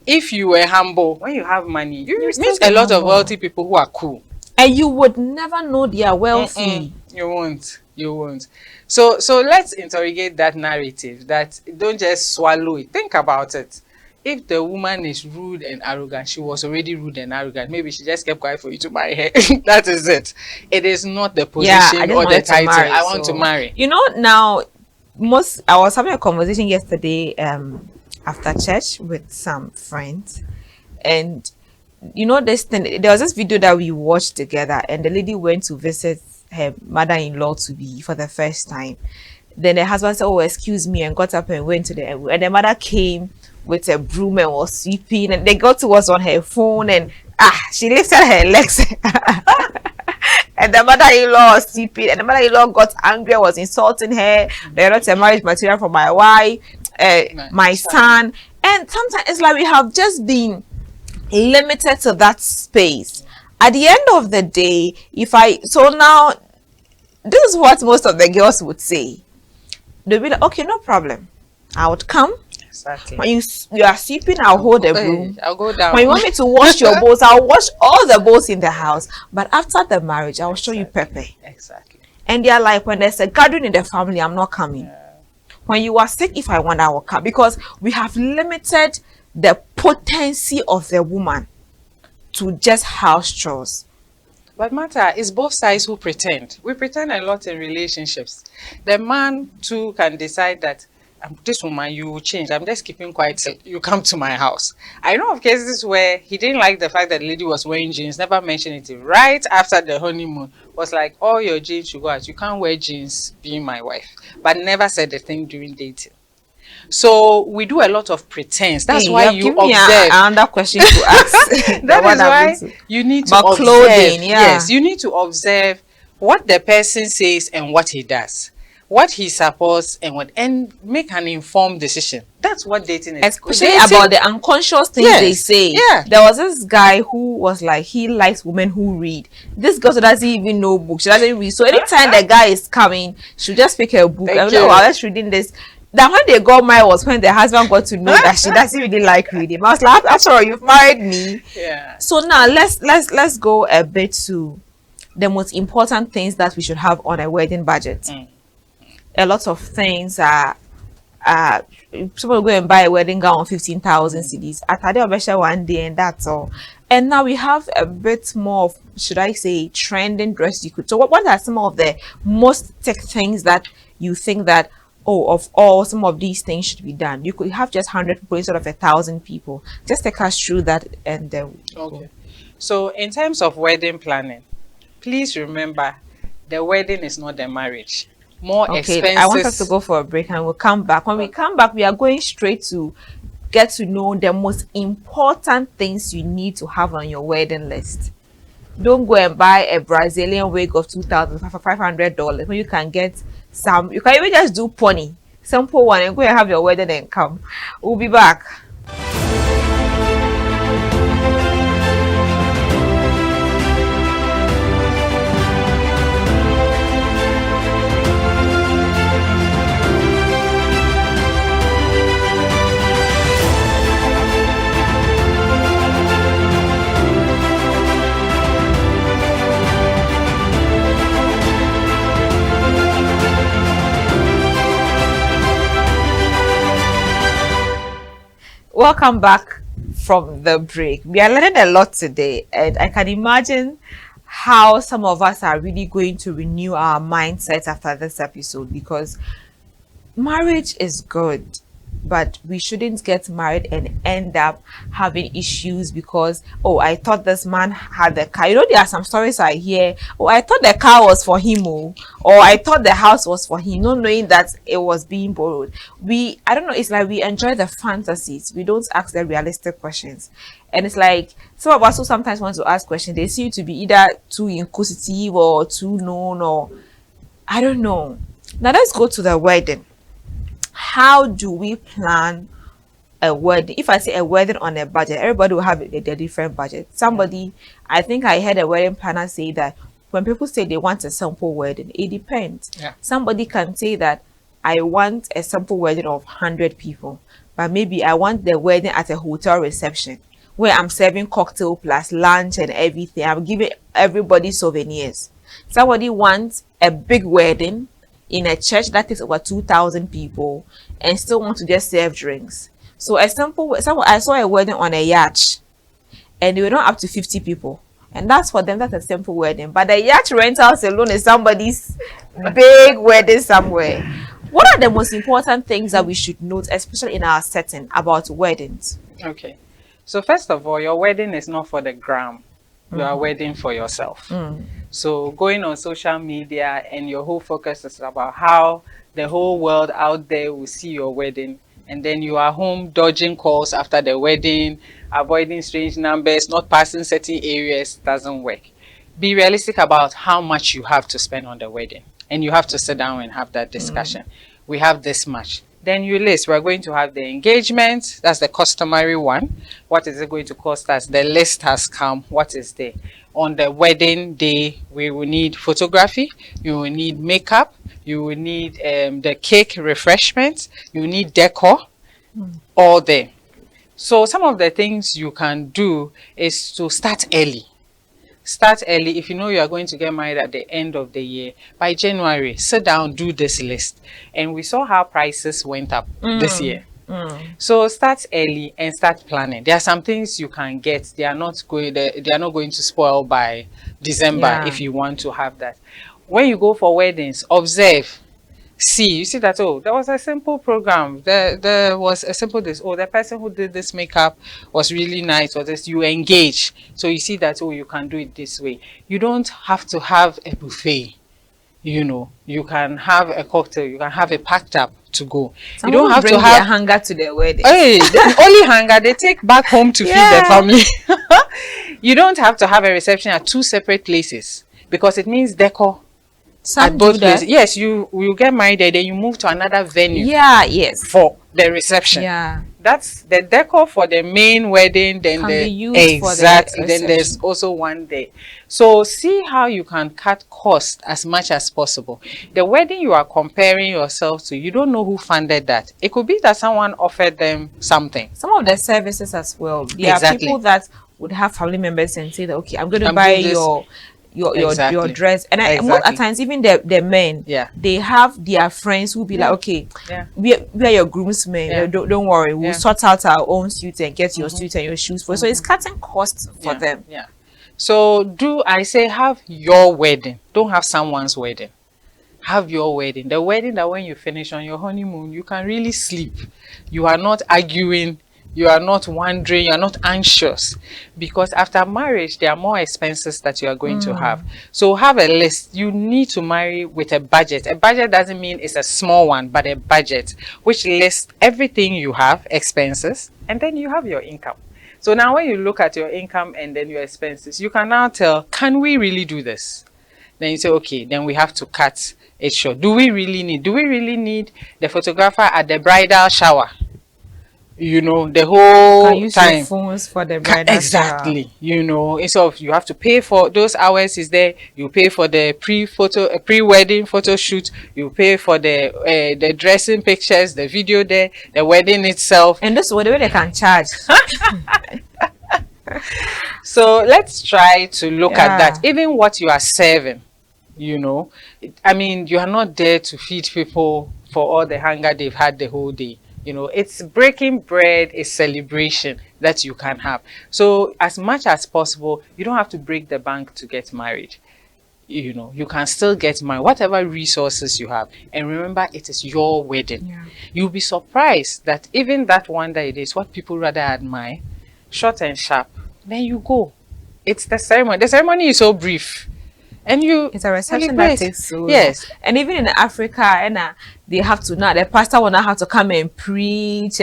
If you were humble, when you have money, you still meet be a lot of humble. wealthy people who are cool. And you would never know they are wealthy. You won't. You won't. So let's interrogate that narrative. That don't just swallow it. Think about it. If the woman is rude and arrogant, she was already rude and arrogant. Maybe she just kept quiet for you to marry her. That is it. It is not the position I just or the wanted to title. marry, I want so- to marry. You know, now I was having a conversation yesterday after church with some friends, and you know this thing, there was this video that we watched together, and the lady went to visit her mother-in-law to be for the first time. Then the husband said, oh, excuse me, and got up and went to and the mother came with a broom and was sweeping, and the girl was on her phone, and she lifted her legs and the mother-in-law was sleeping, and the mother-in-law got angry and was insulting her. They're not a marriage material for my wife, my son. And sometimes it's like we have just been limited to that space. At the end of the day, so now this is what most of the girls would say. They'll be like, okay, no problem, I would come. Exactly. When you are sweeping, I'll hold the broom. I'll go down. When you want me to wash your bowls, I'll wash all the bowls in the house. But after the marriage, I'll show you Pepe. Exactly. And they're like, when there's a gathering in the family, I'm not coming. When you are sick, if I want, I will come. Because we have limited the potency of the woman to just house chores. But matter is both sides who pretend. We pretend a lot in relationships. The man too can decide that this woman, you will change. I'm just keeping quiet till you come to my house. I know of cases where he didn't like the fact that the lady was wearing jeans, never mentioned it. Right after the honeymoon, was like, all your jeans should go out. You can't wear jeans being my wife. But never said the thing during dating. So we do a lot of pretense. That's why you give me observe. another question to ask. That is why you need to But observe. clothing, yeah. Yes, you need to observe what the person says and what he does. what he supports, and make an informed decision. That's what dating is. Especially Dating, about the unconscious things Yes, they say. yeah. There was this guy who was like, he likes women who read. This girl doesn't even know books. She doesn't read. So anytime the guy is coming, she'll just pick a book. Thank I'm like, you. oh, I was reading this. That when they got married was when the husband got to know that she doesn't really like reading. I was like, after all, you've married me. Yeah. So now let's go a bit to the most important things that we should have on a wedding budget. A lot of things are people go and buy a wedding gown on 15,000 cedis. Atade obesha one day and that's all. And now we have a bit more of, should I say, trending dress you could. So what are some of the most tech things that you think that, oh, of all, some of these things should be done? You could have just 100 people instead of 1,000 people. Just take us through that and Okay. So in terms of wedding planning, please remember the wedding is not the marriage. More okay, expenses. I want us to go for a break and we'll come back. When we come back, we are going straight to get to know the most important things you need to have on your wedding list. Don't go and buy a Brazilian wig of $2,500 when you can get some. You can even just do pony, simple one, and go and have your wedding and come. We'll be back. Welcome back from the break. We are learning a lot today, and I can imagine how some of us are really going to renew our mindset after this episode, because marriage is good, but we shouldn't get married and end up having issues because, oh, I thought this man had the car. You know, there are some stories I hear, oh, I thought the car was for him, or I thought the house was for him, not knowing that it was being borrowed. I don't know, it's like we enjoy the fantasies, we don't ask the realistic questions. And it's like some of us who sometimes want to ask questions, they seem to be either too inquisitive or too known, or I don't know. Now let's go to the wedding. How do we plan a wedding? If I say a wedding on a budget, everybody will have a different budget. Somebody, I think I heard a wedding planner say that when people say they want a simple wedding, it depends. Yeah. Somebody can say that I want a simple wedding of 100 people, but maybe I want the wedding at a hotel reception where I'm serving cocktail plus lunch and everything. I'm giving everybody souvenirs. Somebody wants a big wedding in a church that takes over 2,000 people and still want to just serve drinks. So I saw a wedding on a yacht and they were not up to 50 people. And that's for them, that's a simple wedding. But the yacht rentals alone is somebody's big wedding somewhere. What are the most important things that we should note, especially in our setting, about weddings? Okay. So first of all, your wedding is not for the gram. You are wedding for yourself. So going on social media and your whole focus is about how the whole world out there will see your wedding, and then you are home dodging calls after the wedding, avoiding strange numbers, not passing certain areas, doesn't work. Be realistic about how much you have to spend on the wedding, and you have to sit down and have that discussion. We have this much. Then you list, we're going to have the engagement, that's the customary one. What is it going to cost us? The list has come, what is there? On the wedding day, we will need photography, you will need makeup, you will need the cake refreshments, you will need decor, all there. So some of the things you can do is to start early. Start early. If you know you are going to get married at the end of the year, by January, sit down, do this list. And we saw how prices went up this year. So start early and start planning. There are some things you can get. They are not going to spoil by December if you want to have that. When you go for weddings, observe. You see that, oh, there was a simple program. There was a simple this. Oh, the person who did this makeup was really nice. Or this, you engage. So you see that, oh, you can do it this way. You don't have to have a buffet. You know, you can have a cocktail. You can have a packed up to go. Someone you don't have bring to have their hanger to their wedding. Hey, the only hanger they take back home to feed their family. You don't have to have a reception at two separate places, because it means decor Some at both do that. places. Yes, you get married there, then you move to another venue Yeah, yes. for the reception. Yeah. That's the decor for the main wedding, then Can the be used for the exactly. Then there's reception. also one day. So see how you can cut cost as much as possible. The wedding you are comparing yourself to, you don't know who funded that. It could be that someone offered them something. Some of the services as well. There are Exactly. people that would have family members and say that, okay, I'm going to I'm buy doing this. your Exactly. dress. And I, most Exactly. at times, even the men, Yeah. they have their friends who be like, okay, Yeah. we are your groomsmen. Yeah. Don't worry, we'll Yeah. sort out our own suits and get your suits and your shoes for. So it's cutting costs for Yeah, them. Yeah. So I say have your wedding. Don't have someone's wedding. Have your wedding. The wedding that when you finish on your honeymoon, you can really sleep. You are not arguing. You are not wondering. You are not anxious. Because after marriage, there are more expenses that you are going to have. So have a list. You need to marry with a budget. A budget doesn't mean it's a small one, but a budget, which lists everything you have, expenses, and then you have your income. So now when you look at your income and then your expenses, you can now tell, can we really do this? Then you say, okay, then we have to cut it short. Do we really need the photographer at the bridal shower? You know, the whole Can use time. your phones for the bridal Exactly. You know, instead of you have to pay for those hours is there. You pay for the pre-wedding photo shoot. You pay for the dressing pictures, the video there, the wedding itself. And this is the way they can charge. So let's try to look at that. Yeah. Even what you are serving, you know, I mean, you are not there to feed people for all the hunger they've had the whole day. You know, it's breaking bread, a celebration that you can have. So as much as possible, you don't have to break the bank to get married. You know, you can still get married, whatever resources you have. And remember, it is your wedding. Yeah. You'll be surprised that even that one that it is what people rather admire, short and sharp, then you go. It's the ceremony. The ceremony is so brief. And you It's a reception celebrate. that takes so long. Yes. And even in Africa, and they have to now, the pastor will now have to come and preach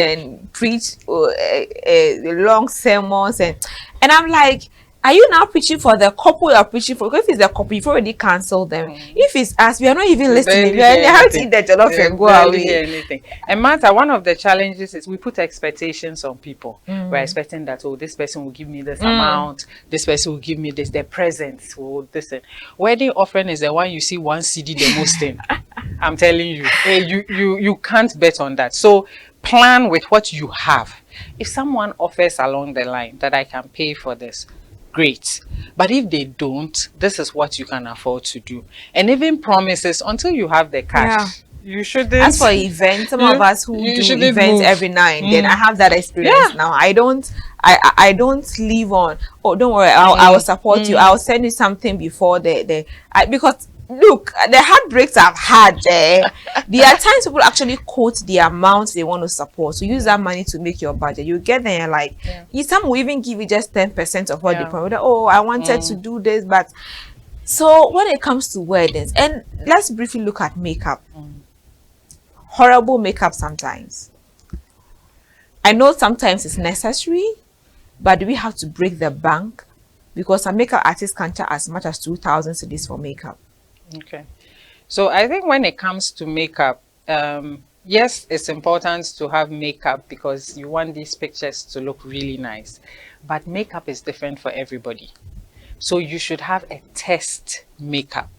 long sermons and I'm like, are you now preaching for the couple you are preaching for? Because if it's the couple, you've already cancelled them. If it's us, we are not even listening. We have to eat the jollof and go Barely hear away. anything. And Martha, one of the challenges is we put expectations on people. We're expecting that, oh, this person will give me this amount, this person will give me this, their presents, or this. Wedding offering is the one you see one CD the most in. I'm telling you, you can't bet on that. So plan with what you have. If someone offers along the line that I can pay for this, great. But if they don't, this is what you can afford to do. And even promises until you have the cash. You shouldn't. As for events, some of us who you do shouldn't events move. every night, then I have that experience Yeah. now. I don't live on, oh, don't worry, I will support you. I'll send you something before because look, the heartbreaks I've had there are times people actually quote the amount they want to support. So use that money to make your budget. You get there, like some will even give you just 10% of what they promised. Oh, I wanted to do this, but so when it comes to weddings, and let's briefly look at makeup. Horrible makeup sometimes. I know sometimes it's necessary, but do we have to break the bank? Because some makeup artists can charge as much as 2,000 cedis for makeup. Okay. So I think when it comes to makeup, yes, it's important to have makeup because you want these pictures to look really nice. But makeup is different for everybody. So you should have a test makeup.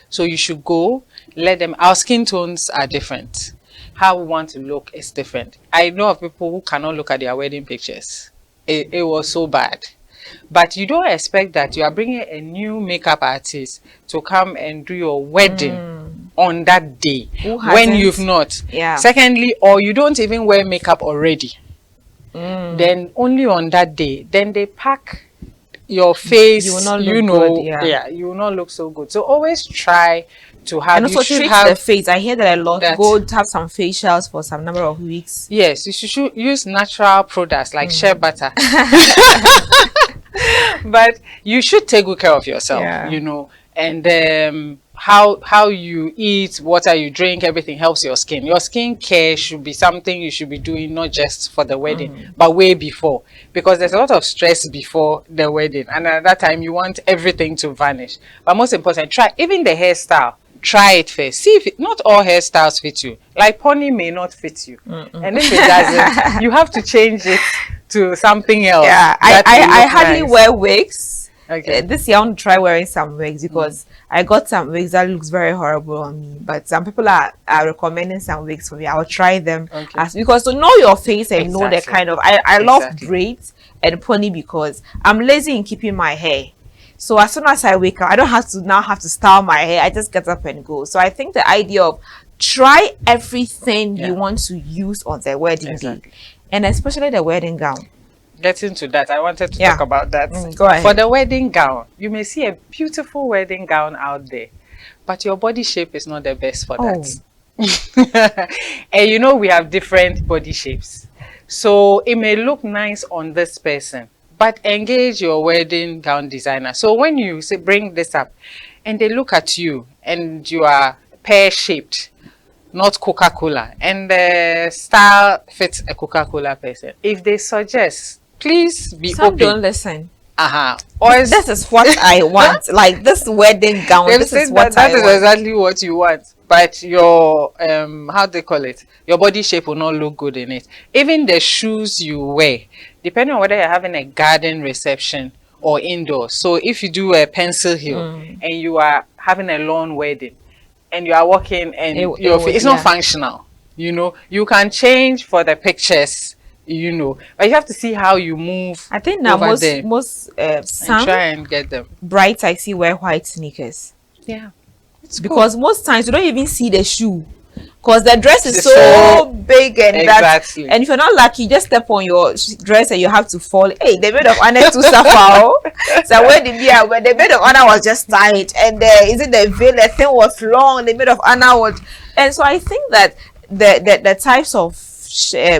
So you should go, let them, our skin tones are different. How we want to look is different. I know of people who cannot look at their wedding pictures. It was so bad. But you don't expect that you are bringing a new makeup artist to come and do your wedding on that day Who when hasn't? you've not. Yeah. Secondly, or you don't even wear makeup already. Then only on that day, then they pack your face. You will not look you know, good, yeah. you will not look so good. So always try to have. And also you should treat have the face. I hear that a lot. that. Go to have some facials for some number of weeks. Yes, you should use natural products like shea butter. But you should take good care of yourself, Yeah. you know, and how you eat, what you drink, everything helps your skin. Your skin care should be something you should be doing not just for the wedding, but way before, because there's a lot of stress before the wedding, and at that time you want everything to vanish. But most important, try even the hairstyle. try it first. See if not all hairstyles fit you. Like pony may not fit you. And if it doesn't, you have to change it to something else. Yeah, I hardly wear wigs. Okay. This year I want to try wearing some wigs because I got some wigs that looks very horrible on me. But some people are recommending some wigs for me. I will try them because to know your face and know the kind of I love braids and pony because I'm lazy in keeping my hair. So as soon as I wake up, I don't have to style my hair. I just get up and go. So I think the idea of try everything you want to use on the wedding day, and especially the wedding gown. Getting to that, I wanted to talk about that. Go ahead. For the wedding gown, you may see a beautiful wedding gown out there, but your body shape is not the best for that. And you know we have different body shapes. So it may look nice on this person, but engage your wedding gown designer. So when you say bring this up and they look at you and you are pear-shaped, not Coca-Cola, and the style fits a Coca-Cola person, if they suggest, please be open. Don't listen. Or this is what I want. Like this wedding gown. This is what that is exactly what you want. But your how they call it, your body shape will not look good in it. Even the shoes you wear, depending on whether you're having a garden reception or indoors. So if you do a pencil heel and you are having a lawn wedding and you are walking and it's not functional, you know, you can change for the pictures, you know, but you have to see how you move. I think now most some try and get them. Brides I see wear white sneakers. Yeah, because most times you don't even see the shoe because the dress is so big and and if you're not lucky, you just step on your dress and you have to fall. Hey, the maid of honor to suffer. So where the maid of honor was just tight and is it the veil? The thing was long. The maid of honor was, and so I think that the types of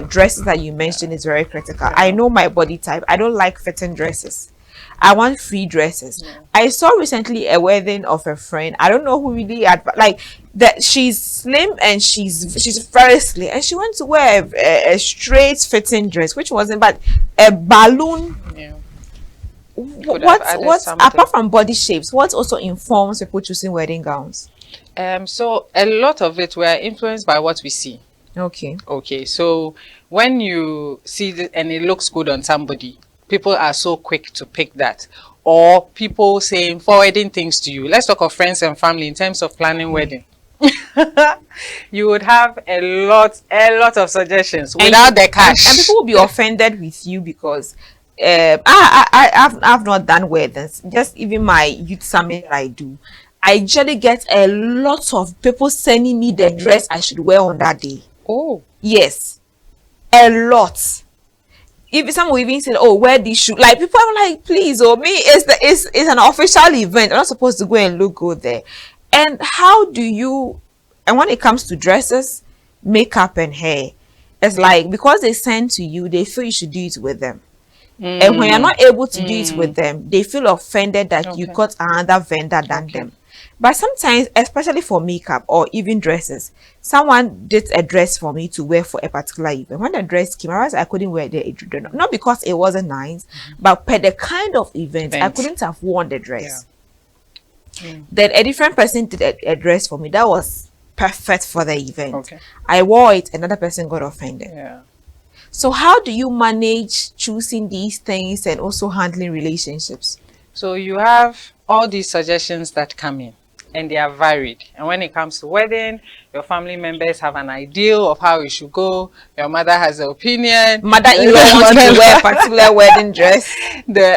dresses that you mentioned is very critical. I know my body type. I don't like fitting dresses. I want free dresses. I saw recently a wedding of a friend. I don't know who really like that. She's slim and she's very slim, and she went to wear a straight fitting dress, which wasn't but a balloon. What apart from body shapes, what also informs people choosing wedding gowns? So a lot of it we're influenced by what we see. Okay, so when you see it and it looks good on somebody, people are so quick to pick that. Or people saying, forwarding things to you. Let's talk of friends and family in terms of planning wedding. You would have a lot of suggestions without the cash. And people will be offended with you because I've not done weddings. Just even my youth summit I do. I usually get a lot of people sending me the dress I should wear on that day. Oh, yes, a lot. If someone even said, "Oh, wear this shoe," like people are like, "Please, oh me, it's an official event. I'm not supposed to go and look good there." And how do you? And when it comes to dresses, makeup, and hair, it's like because they send to you, they feel you should do it with them. And when you're not able to do it with them, they feel offended that you got another vendor than them. But sometimes, especially for makeup or even dresses, someone did a dress for me to wear for a particular event. When the dress came, I realized I couldn't wear the not because it wasn't nice, but per the kind of event, I couldn't have worn the dress. Then a different person did a dress for me that was perfect for the event. I wore it, another person got offended. So how do you manage choosing these things and also handling relationships? So you have all these suggestions that come in and they are varied. And when it comes to wedding, your family members have an ideal of how it should go. Your mother has an opinion. Mother-in-law wants to wear a particular wedding dress.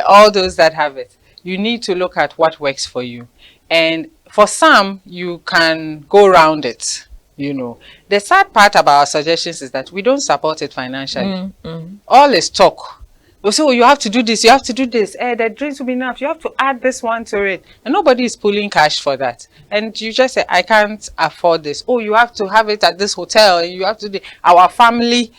All those that have it. You need to look at what works for you. And for some, you can go around it. You know, the sad part about our suggestions is that we don't support it financially. All is talk. We'll say, oh, you have to do this, you have to do this. The drinks will be enough. You have to add this one to it. And nobody is pulling cash for that. And you just say, I can't afford this. Oh, you have to have it at this hotel. You have to do our family.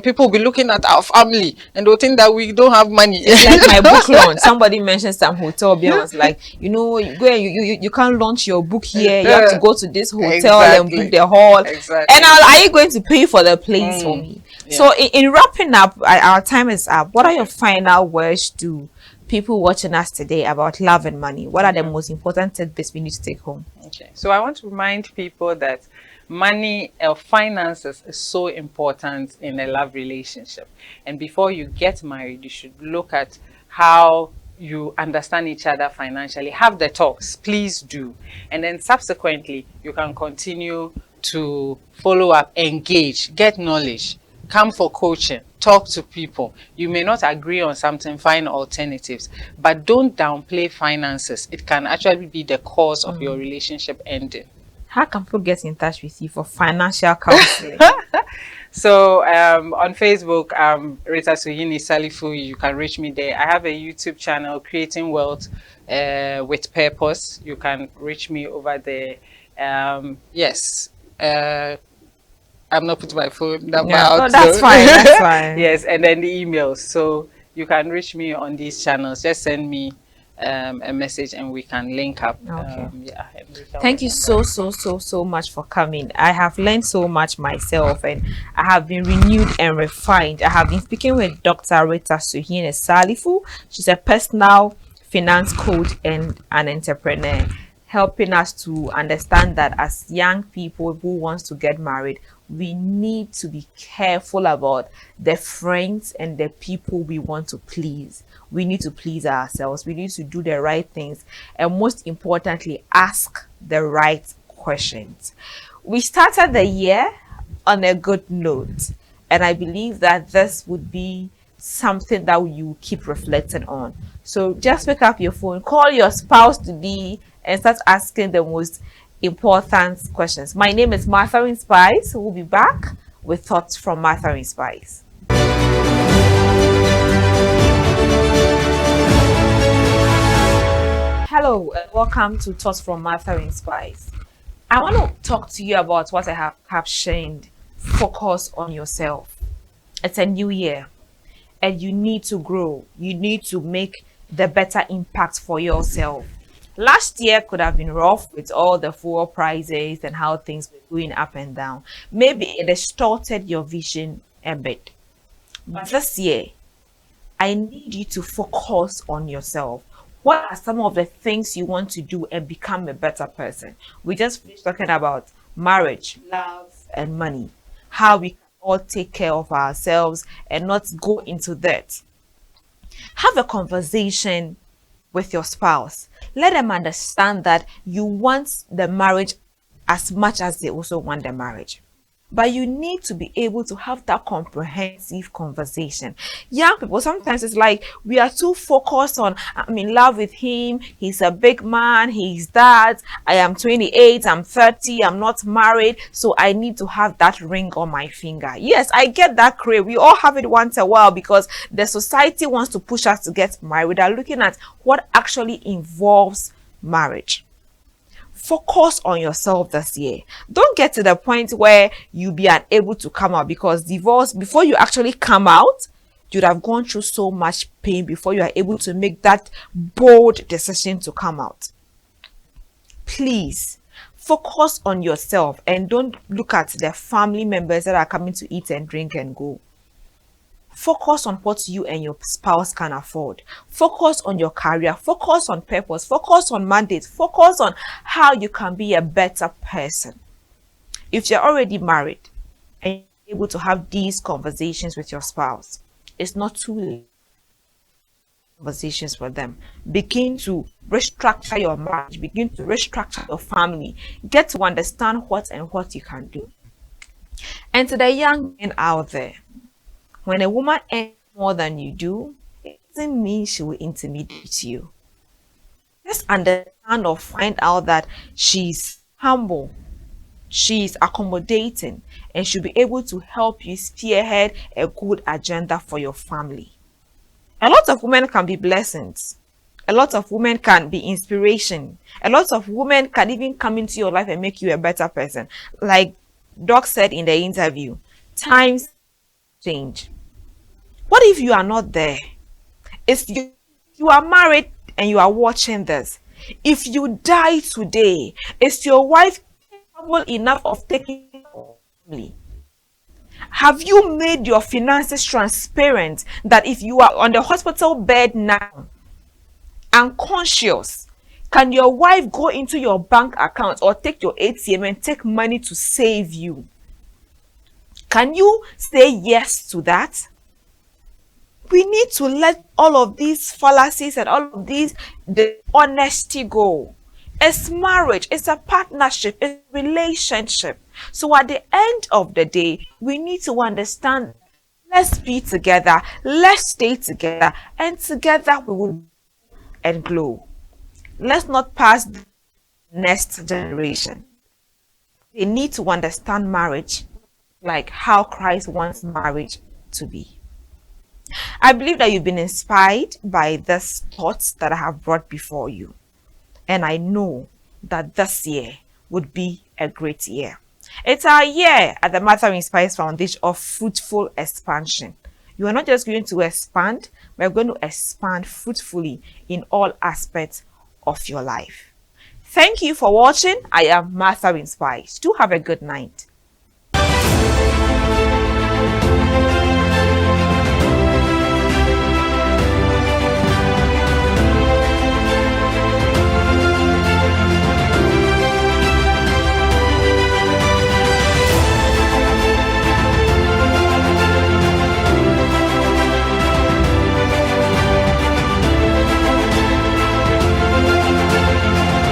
People will be looking at our family and they'll think that we don't have money. It's like my book launch. Somebody mentioned some hotel. I was like, you know, you can't launch your book here. You have to go to this hotel and book the hall. And are you going to pay for the place for me? So in wrapping up, our time is up. What are your final words to people watching us today about love and money? What are the most important tidbits we need to take home? Okay, so I want to remind people that money or finances is so important in a love relationship. And before you get married, you should look at how you understand each other financially. Have the talks, please do. And then subsequently, you can continue to follow up, engage, get knowledge, come for coaching, talk to people. You may not agree on something, find alternatives, but don't downplay finances. It can actually be the cause of your relationship ending. How can people get in touch with you for financial counseling? So on Facebook, Rita Suhini Salifu, you can reach me there. I have a YouTube channel, Creating Wealth with Purpose. You can reach me over there. Yes. I'm not putting my phone number out. No, that's fine. That's fine. Yes, and then the emails. So you can reach me on these channels. Just send me a message and we can link up. Okay. Yeah. Thank you so much for coming. I have learned so much myself, and I have been renewed and refined. I have been speaking with Dr. Rita Suhini Salifu. She's a personal finance coach and an entrepreneur, helping us to understand that as young people who wants to get married, we need to be careful about the friends and the people we want to please. We need to please ourselves. We need to do the right things, and most importantly, ask the right questions. We started the year on a good note, and I believe that this would be something that you keep reflecting on. So just pick up your phone, call your spouse to be, and start asking the most important questions. My name is Martha in Spice. We'll be back with thoughts from Martha in Spice. Hello and welcome to Thoughts from Martha in Spice. I want to talk to you about what I have captioned: focus on yourself. It's a new year and you need to grow. You need to make the better impact for yourself. Last year could have been rough with all the fuel prices and how things were going up and down. Maybe it distorted your vision a bit. But this year, I need you to focus on yourself. What are some of the things you want to do and become a better person? We just finished talking about marriage, love, and money. How we can all take care of ourselves and not go into debt. Have a conversation with your spouse. Let them understand that you want the marriage as much as they also want the marriage. But you need to be able to have that comprehensive conversation. Young people, sometimes it's like we are too focused on, I'm in love with him, he's a big man, he's that, I am 28, I'm 30, I'm not married, so I need to have that ring on my finger. Yes, I get that crave. We all have it once in a while because the society wants to push us to get married. They're looking at what actually involves marriage. Focus on yourself this year. Don't get to the point where you be unable to come out, because divorce, before you actually come out, you'd have gone through so much pain before you are able to make that bold decision to come out. Please focus on yourself and don't look at the family members that are coming to eat and drink and go. Focus on what you and your spouse can afford. Focus on your career. Focus on purpose. Focus on mandate. Focus on how you can be a better person. If you're already married and you're able to have these conversations with your spouse, it's not too late. Conversations with them. Begin to restructure your marriage. Begin to restructure your family. Get to understand what you can do. And to the young men out there, when a woman earns more than you do, it doesn't mean she will intimidate you. Just understand or find out that she's humble, she's accommodating, and she'll be able to help you spearhead a good agenda for your family. A lot of women can be blessings. A lot of women can be inspiration. A lot of women can even come into your life and make you a better person. Like Doc said in the interview, times change. What if you are not there? If you are married and you are watching this, if you die today, is your wife capable enough of taking care of the family? Have you made your finances transparent that if you are on the hospital bed now, unconscious? Can your wife go into your bank account or take your ATM and take money to save you? Can you say yes to that? We need to let all of these fallacies and all of these the honesty go. It's marriage, it's a partnership, it's a relationship. So at the end of the day, we need to understand, let's be together, let's stay together, and together we will and glow. Let's not pass the next generation. They need to understand marriage like how Christ wants marriage to be. I believe that you've been inspired by these thoughts that I have brought before you. And I know that this year would be a great year. It's our year at the Martha Inspires Foundation of fruitful expansion. You are not just going to expand, we're going to expand fruitfully in all aspects of your life. Thank you for watching. I am Martha Inspires. Do have a good night.